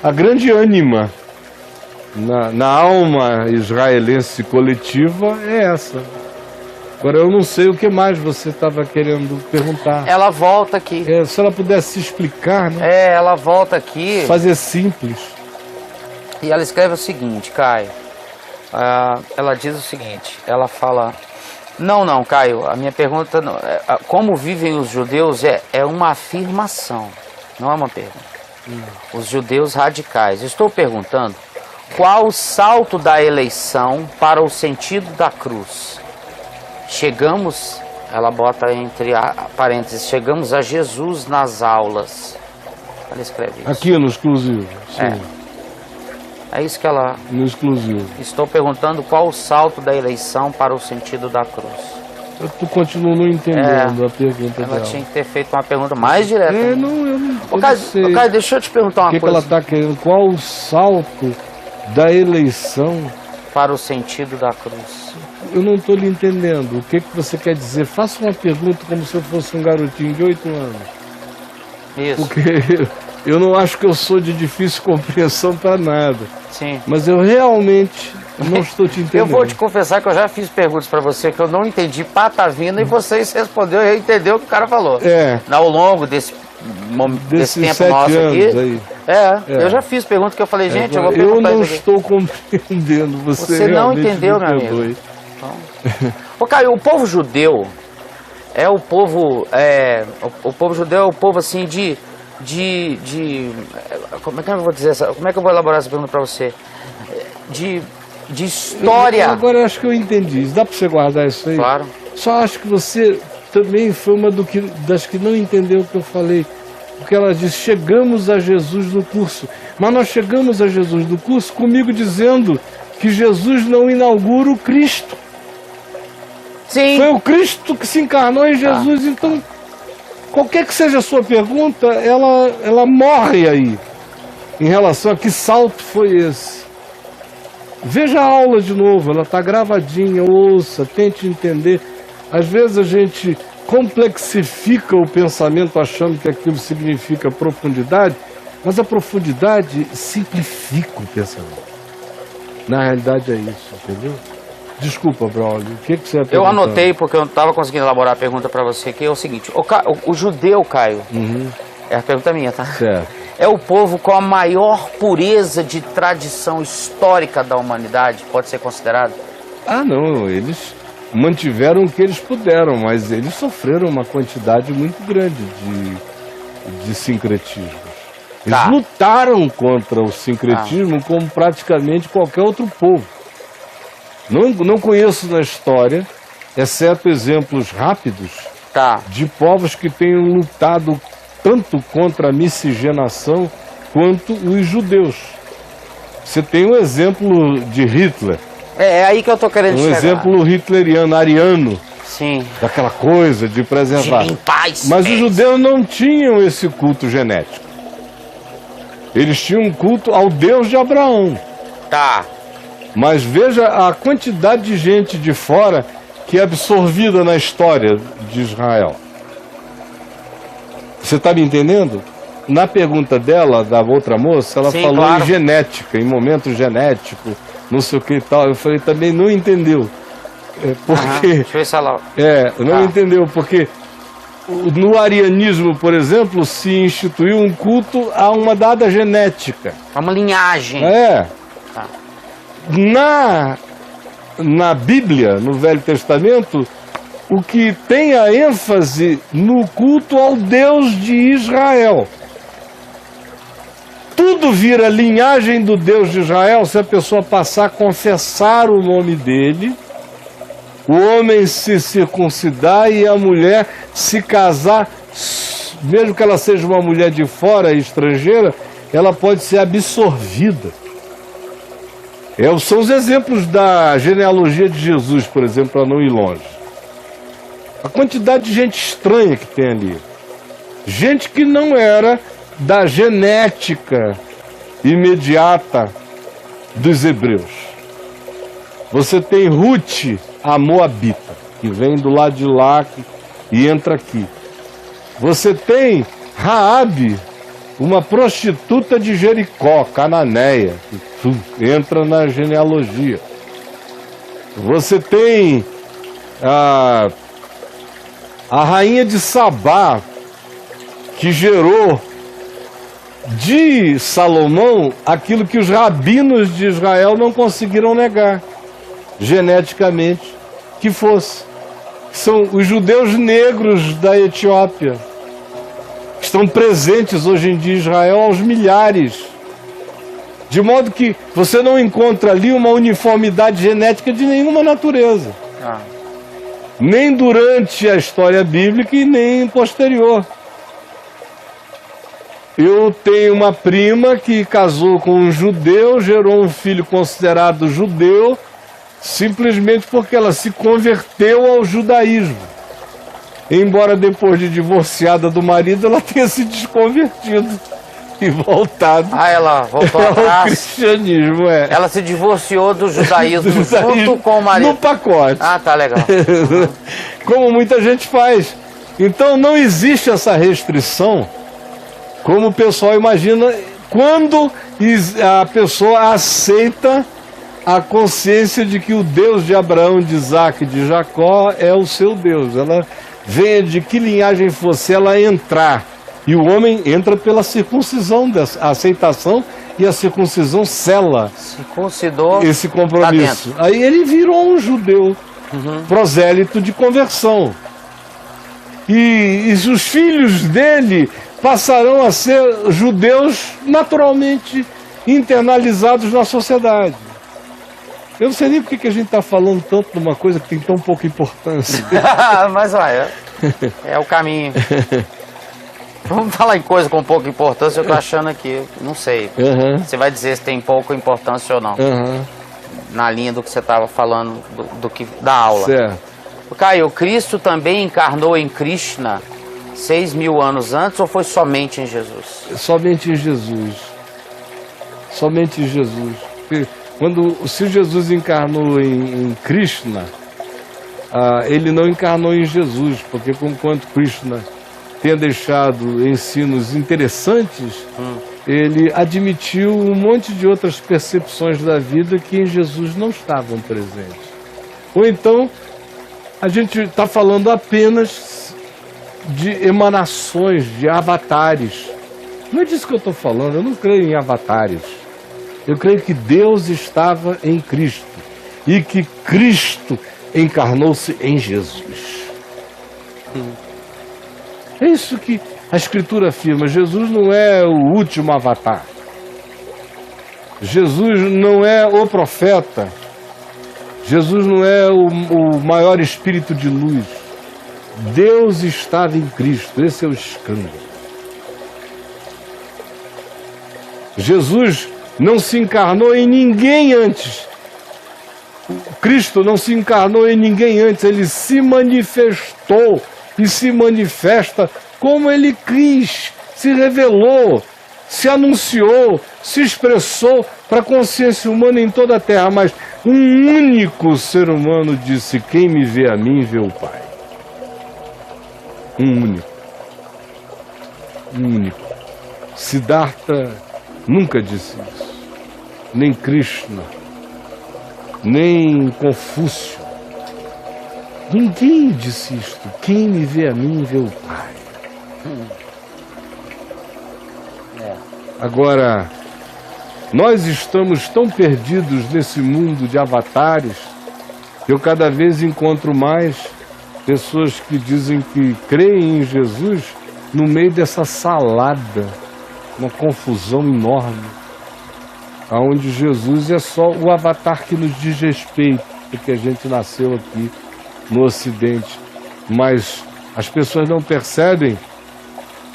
a grande ânima na alma israelense coletiva, é essa. Agora eu não sei o que mais você estava querendo perguntar. Ela volta aqui. Se ela pudesse explicar, né? Ela volta aqui. Fazer simples. E ela escreve o seguinte, Caio. Ela diz o seguinte, ela fala... Não, Caio, a minha pergunta... como vivem os judeus é uma afirmação, não é uma pergunta. Os judeus radicais. Estou perguntando qual o salto da eleição para o sentido da cruz. Chegamos, ela bota entre parênteses, chegamos a Jesus nas aulas. Ela escreve isso. Aqui no exclusivo, sim. É isso que ela... No exclusivo. Estou perguntando qual o salto da eleição para o sentido da cruz. Eu continuo não entendendo a pergunta dela. Ela tinha que ter feito uma pergunta mais direta. Eu não sei. Caio, deixa eu te perguntar uma coisa. O que ela está querendo? Qual o salto da eleição para o sentido da cruz? Eu não estou lhe entendendo. O que você quer dizer? Faça uma pergunta como se eu fosse um garotinho de 8 anos. Isso. Porque eu não acho que eu sou de difícil compreensão para nada. Sim. Mas eu realmente não estou te entendendo. Eu vou te confessar que eu já fiz perguntas para você que eu não entendi patavina e vocês respondeu e entendeu o que o cara falou. Ao longo desse tempo nosso aqui. Eu já fiz perguntas que eu falei, gente, eu vou perguntar eu não isso aqui. estou compreendendo. Você não entendeu, meu amigo. Então... Ô, Caio, o povo judeu é o povo... o povo judeu é o povo assim como é que eu vou dizer essa? Como é que eu vou elaborar essa pergunta para você? De história. Agora eu acho que eu entendi. Dá para você guardar isso aí? Claro. Só acho que você também foi uma das que não entendeu o que eu falei. Porque ela diz, chegamos a Jesus no curso. Mas nós chegamos a Jesus no curso comigo dizendo que Jesus não inaugura o Cristo. Sim. Foi o Cristo que se encarnou em Jesus. Então, qualquer que seja a sua pergunta, ela morre aí. Em relação a que salto foi esse. Veja a aula de novo, ela está gravadinha, ouça, tente entender. Às vezes a gente complexifica o pensamento achando que aquilo significa profundidade, mas a profundidade simplifica o pensamento. Na realidade é isso, entendeu? Desculpa, Braulio, o que você ia perguntar? Eu anotei porque eu não estava conseguindo elaborar a pergunta para você, que é o seguinte, o judeu, Caio, é a pergunta minha, tá? Certo. É o povo com a maior pureza de tradição histórica da humanidade, pode ser considerado? Não, eles mantiveram o que eles puderam, mas eles sofreram uma quantidade muito grande de sincretismos. Eles lutaram contra o sincretismo como praticamente qualquer outro povo. Não conheço na história, exceto exemplos rápidos, de povos que tenham lutado tanto contra a miscigenação quanto os judeus. Você tem um exemplo de Hitler. É aí que eu estou querendo chegar. Um exemplo hitleriano, ariano. Sim. Daquela coisa de preservar. Mas os judeus não tinham esse culto genético. Eles tinham um culto ao Deus de Abraão. Mas veja a quantidade de gente de fora que é absorvida na história de Israel. Você está me entendendo? Na pergunta dela, da outra moça, ela falou em genética, em momento genético, não sei o que e tal. Eu falei, também não entendeu. Porque, deixa eu ver se ela... não entendeu, porque no arianismo, por exemplo, se instituiu um culto a uma dada genética. A uma linhagem. Na Bíblia, no Velho Testamento, o que tem a ênfase no culto ao Deus de Israel. Tudo vira linhagem do Deus de Israel se a pessoa passar a confessar o nome dele, o homem se circuncidar e a mulher se casar, mesmo que ela seja uma mulher de fora, estrangeira, ela pode ser absorvida. São os exemplos da genealogia de Jesus, por exemplo, para não ir longe. A quantidade de gente estranha que tem ali. Gente que não era da genética imediata dos hebreus. Você tem Ruth, a Moabita, que vem do lado de lá e entra aqui. Você tem Raabe, uma prostituta de Jericó, cananeia, que entra na genealogia. Você tem a rainha de Sabá, que gerou de Salomão aquilo que os rabinos de Israel não conseguiram negar, geneticamente, que fosse. São os judeus negros da Etiópia, que estão presentes hoje em dia em Israel aos milhares. De modo que você não encontra ali uma uniformidade genética de nenhuma natureza. Nem durante a história bíblica e nem posterior. Eu tenho uma prima que casou com um judeu, gerou um filho considerado judeu, simplesmente porque ela se converteu ao judaísmo. Embora depois de divorciada do marido, ela tenha se desconvertido e voltado. Ela voltou ao atrás. cristianismo, é. Ela se divorciou do judaísmo junto com o marido. No pacote. Tá legal. Como muita gente faz. Então não existe essa restrição, como o pessoal imagina, quando a pessoa aceita a consciência de que o Deus de Abraão, de Isaac e de Jacó é o seu Deus. Ela venha de que linhagem fosse ela entrar. E o homem entra pela circuncisão, a aceitação, e a circuncisão sela Circuncidou, esse compromisso. Aí ele virou um judeu, prosélito de conversão. E os filhos dele passarão a ser judeus naturalmente internalizados na sociedade. Eu não sei nem por que a gente está falando tanto de uma coisa que tem tão pouca importância. Mas vai, é o caminho. Vamos falar em coisa com pouca importância, eu tô achando aqui, não sei. Você vai dizer se tem pouca importância ou não. Na linha do que você estava falando, da aula. Certo. Caio, Cristo também encarnou em Krishna 6.000 anos antes ou foi somente em Jesus? Somente em Jesus. Somente em Jesus. Se Jesus encarnou em Krishna, ele não encarnou em Jesus, porque enquanto Krishna tenha deixado ensinos interessantes, ele admitiu um monte de outras percepções da vida que em Jesus não estavam presentes. Ou então, a gente está falando apenas de emanações, de avatares. Não é disso que eu estou falando, eu não creio em avatares. Eu creio que Deus estava em Cristo e que Cristo encarnou-se em Jesus. É isso que a Escritura afirma. Jesus não é o último avatar. Jesus não é o profeta. Jesus não é o maior espírito de luz. Deus estava em Cristo. Esse é o escândalo. Jesus não se encarnou em ninguém antes. Cristo não se encarnou em ninguém antes. Ele se manifestou e se manifesta como ele quis, se revelou, se anunciou, se expressou para a consciência humana em toda a terra. Mas um único ser humano disse: quem me vê a mim, vê o Pai. Um único. Um único. Siddhartha nunca disse isso. Nem Krishna, nem Confúcio. Ninguém disse isto. Quem me vê a mim, vê o Pai. Agora, nós estamos tão perdidos nesse mundo de avatares, que eu cada vez encontro mais pessoas que dizem que creem em Jesus no meio dessa salada, uma confusão enorme, onde Jesus é só o avatar que nos diz respeito, porque a gente nasceu aqui no Ocidente. Mas as pessoas não percebem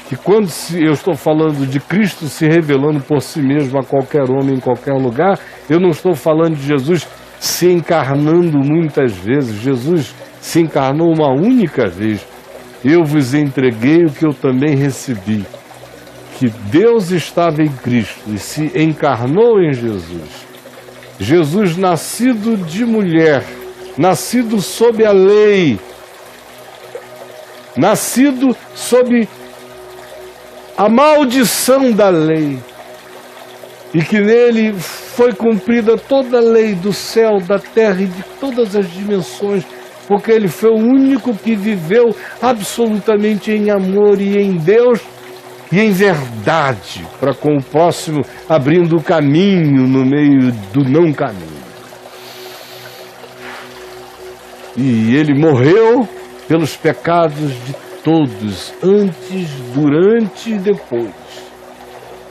que quando eu estou falando de Cristo se revelando por si mesmo a qualquer homem, em qualquer lugar, eu não estou falando de Jesus se encarnando muitas vezes. Jesus se encarnou uma única vez. Eu vos entreguei o que eu também recebi, que que Deus estava em Cristo e se encarnou em Jesus. Jesus, nascido de mulher, nascido sob a lei, nascido sob a maldição da lei, e que nele foi cumprida toda a lei do céu, da terra e de todas as dimensões, porque ele foi o único que viveu absolutamente em amor e em Deus e em verdade para com o próximo, abrindo o caminho no meio do não caminho. E ele morreu pelos pecados de todos, antes, durante e depois.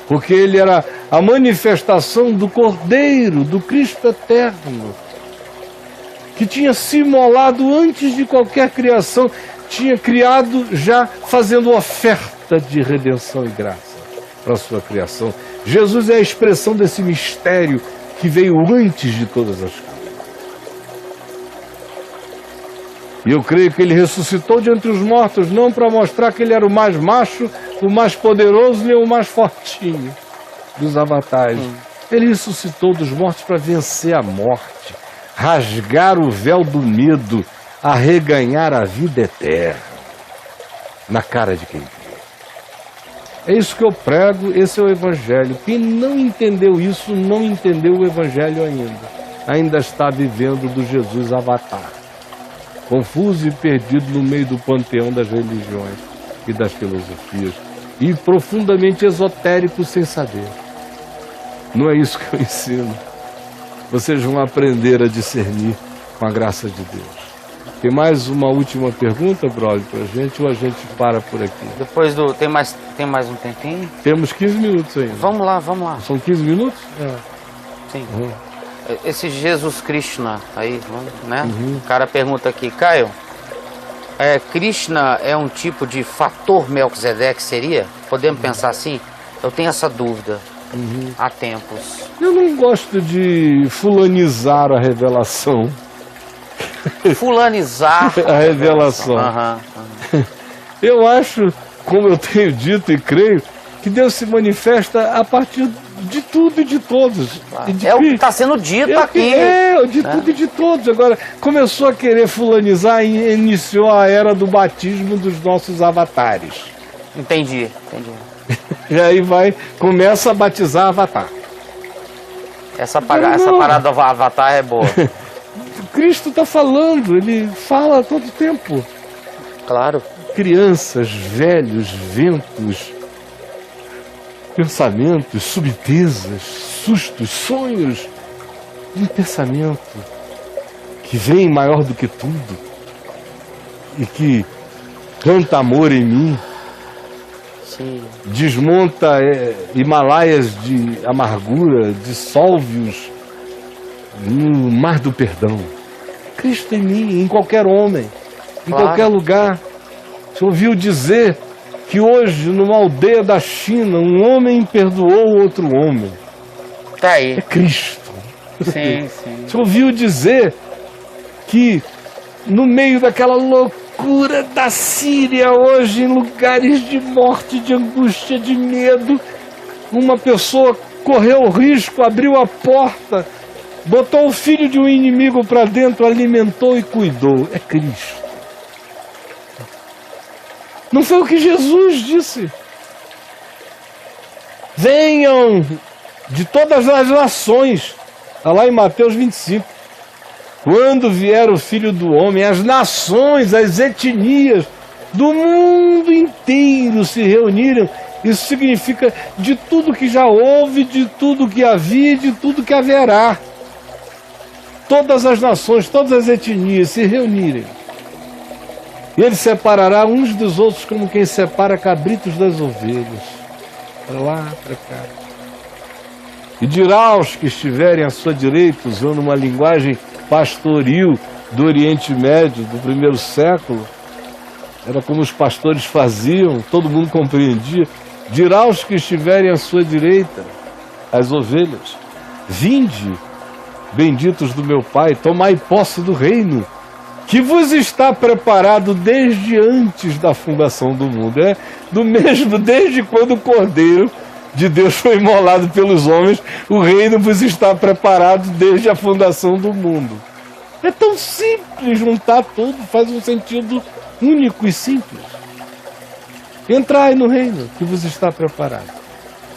Porque ele era a manifestação do Cordeiro, do Cristo eterno, que tinha se imolado antes de qualquer criação, tinha criado já fazendo oferta de redenção e graça para a sua criação. Jesus é a expressão desse mistério que veio antes de todas as coisas. E eu creio que ele ressuscitou de entre os mortos, não para mostrar que ele era o mais macho, o mais poderoso, nem o mais fortinho dos avatares. Ele ressuscitou dos mortos para vencer a morte, rasgar o véu do medo, arreganhar a vida eterna na cara de quem crê. É isso que eu prego, esse é o Evangelho. Quem não entendeu isso, não entendeu o Evangelho ainda. Ainda está vivendo do Jesus avatar, confuso e perdido no meio do panteão das religiões e das filosofias, e profundamente esotérico sem saber. Não é isso que eu ensino. Vocês vão aprender a discernir com a graça de Deus. Tem mais uma última pergunta, brother, pra gente, ou a gente para por aqui? Depois do... Tem mais um tempinho? Temos 15 minutos ainda. Vamos lá. São 15 minutos? Sim. Esse Jesus Krishna aí, né? O cara pergunta aqui, Caio, Krishna é um tipo de fator Melquisedeque, seria? Podemos pensar assim? Eu tenho essa dúvida há tempos. Eu não gosto de fulanizar a revelação. Fulanizar a revelação. Eu acho, como eu tenho dito e creio, que Deus se manifesta a partir de tudo e de todos. É o que está sendo dito aqui. De tudo e de todos. Agora, começou a querer fulanizar e iniciou a era do batismo dos nossos avatares. Entendi. E aí começa a batizar avatar. Essa parada do avatar é boa. Cristo está falando, ele fala a todo tempo. Claro. Crianças, velhos, ventos, pensamentos, subtezas, sustos, sonhos. Um pensamento que vem maior do que tudo e que canta amor em mim. Sim. Desmonta Himalaias de amargura, dissolve-os no mar do perdão. Cristo em mim, em qualquer homem, em qualquer lugar. Você ouviu dizer que hoje, numa aldeia da China, um homem perdoou outro homem. Tá aí. É Cristo. Sim. Você ouviu dizer que no meio daquela loucura da Síria, hoje, em lugares de morte, de angústia, de medo, uma pessoa correu o risco, abriu a porta, botou o filho de um inimigo para dentro, alimentou e cuidou. É Cristo. Não foi o que Jesus disse. Venham de todas as nações. Está lá em Mateus 25. Quando vier o Filho do Homem, as nações, as etnias do mundo inteiro se reuniram. Isso significa de tudo que já houve, de tudo que havia, de tudo que haverá. Todas as nações, todas as etnias se reunirem. E ele separará uns dos outros como quem separa cabritos das ovelhas. Para lá, para cá. E dirá aos que estiverem à sua direita, usando uma linguagem pastoril do Oriente Médio, do primeiro século, era como os pastores faziam, todo mundo compreendia. Dirá aos que estiverem à sua direita, as ovelhas, vinde, benditos do meu Pai, tomai posse do reino que vos está preparado desde antes da fundação do mundo. É do mesmo, desde quando o Cordeiro de Deus foi imolado pelos homens, o reino vos está preparado desde a fundação do mundo. É tão simples, juntar tudo, faz um sentido único e simples. Entrai no reino que vos está preparado.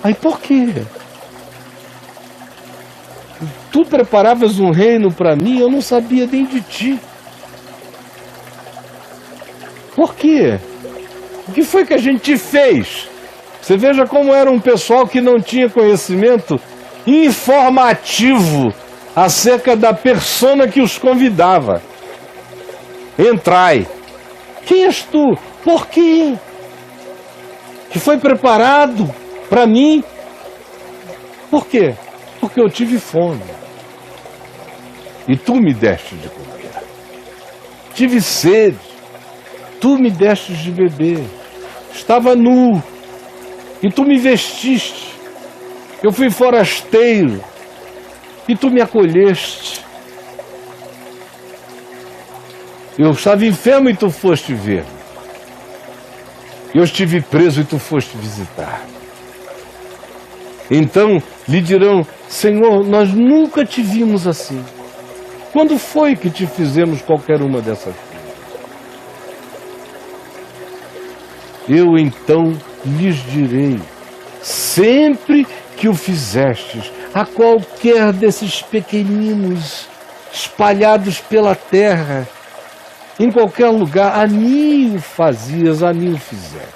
Aí por quê? Tu preparavas um reino para mim, eu não sabia nem de ti. Por quê? O que foi que a gente fez? Você veja como era um pessoal que não tinha conhecimento informativo acerca da persona que os convidava. Entrai. Quem és tu? Por quê? Que foi preparado para mim. Por quê? Porque eu tive fome. E tu me deste de comer. Tive sede. Tu me deste de beber. Estava nu. E tu me vestiste. Eu fui forasteiro. E tu me acolheste. Eu estava enfermo e tu foste ver. Eu estive preso e tu foste visitar. Então lhe dirão: Senhor, nós nunca te vimos assim. Quando foi que te fizemos qualquer uma dessas coisas? Eu então lhes direi: sempre que o fizestes a qualquer desses pequeninos espalhados pela terra, em qualquer lugar, a mim o fazias, a mim o fizeste.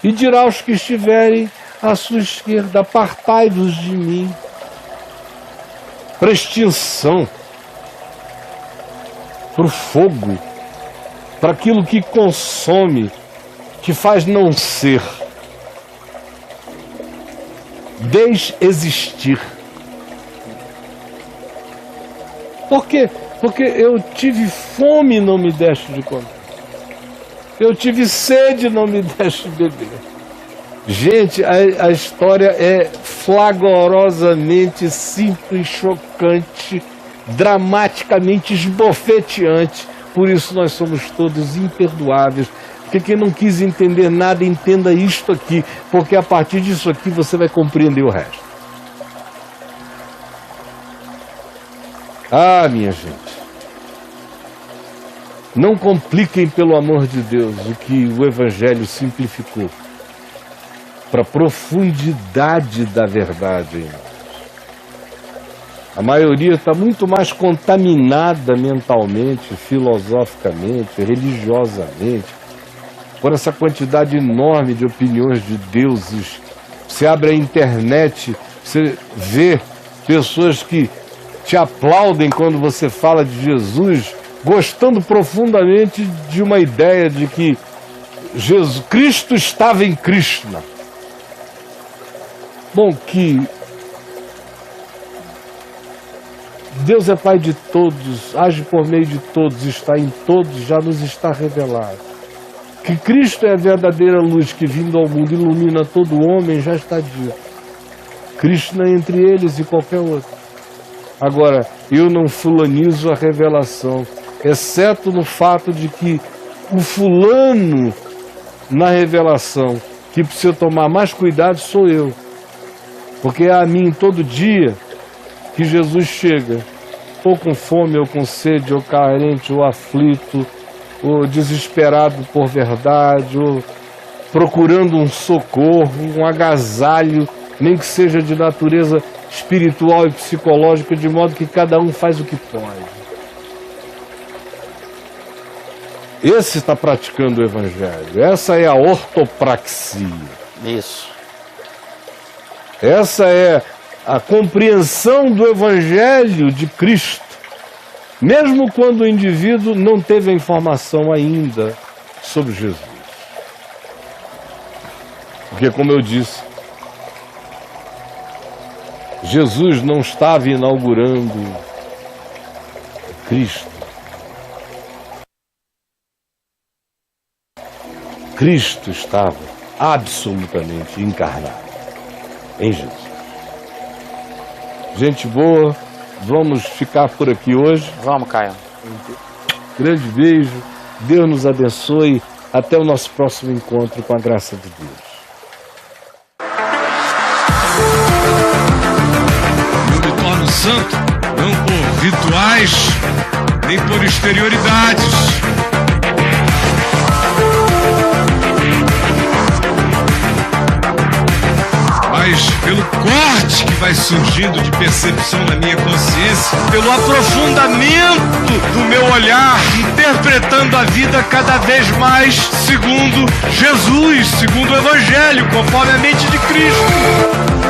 E dirá aos que estiverem à sua esquerda: apartai-vos de mim, para extinção, para o fogo, para aquilo que consome, que faz não ser, desexistir. Por quê? Porque eu tive fome e não me deste de comer. Eu tive sede e não me deste de beber. Gente, a história é flagrosamente simples, chocante, dramaticamente esbofeteante. Por isso nós somos todos imperdoáveis. Porque quem não quis entender nada, entenda isto aqui. Porque a partir disso aqui você vai compreender o resto. Ah, minha gente. Não compliquem, pelo amor de Deus, o que o Evangelho simplificou para a profundidade da verdade em nós. A maioria está muito mais contaminada mentalmente, filosoficamente, religiosamente, por essa quantidade enorme de opiniões de deuses. Você abre a internet, você vê pessoas que te aplaudem quando você fala de Jesus, gostando profundamente de uma ideia de que Jesus Cristo estava em Krishna. Bom, que Deus é Pai de todos, age por meio de todos, está em todos, já nos está revelado. Que Cristo é a verdadeira luz que, vindo ao mundo, ilumina todo homem, já está dito. Krishna entre eles e qualquer outro. Agora, eu não fulanizo a revelação, exceto no fato de que o fulano na revelação que precisa tomar mais cuidado sou eu. Porque é a mim todo dia que Jesus chega, ou com fome, ou com sede, ou carente, ou aflito, ou desesperado por verdade, ou procurando um socorro, um agasalho, nem que seja de natureza espiritual e psicológica, de modo que cada um faz o que pode. Esse está praticando o Evangelho. Essa é a ortopraxia. Isso. Essa é a compreensão do Evangelho de Cristo, mesmo quando o indivíduo não teve a informação ainda sobre Jesus. Porque, como eu disse, Jesus não estava inaugurando Cristo. Cristo estava absolutamente encarnado em Jesus. Gente boa, vamos ficar por aqui hoje. Vamos, Caio. Grande beijo, Deus nos abençoe. Até o nosso próximo encontro, com a graça de Deus. Eu me torno santo não por rituais, nem por exterioridades, mas pelo corte que vai surgindo de percepção na minha consciência, pelo aprofundamento do meu olhar, interpretando a vida cada vez mais segundo Jesus, segundo o Evangelho, conforme a mente de Cristo.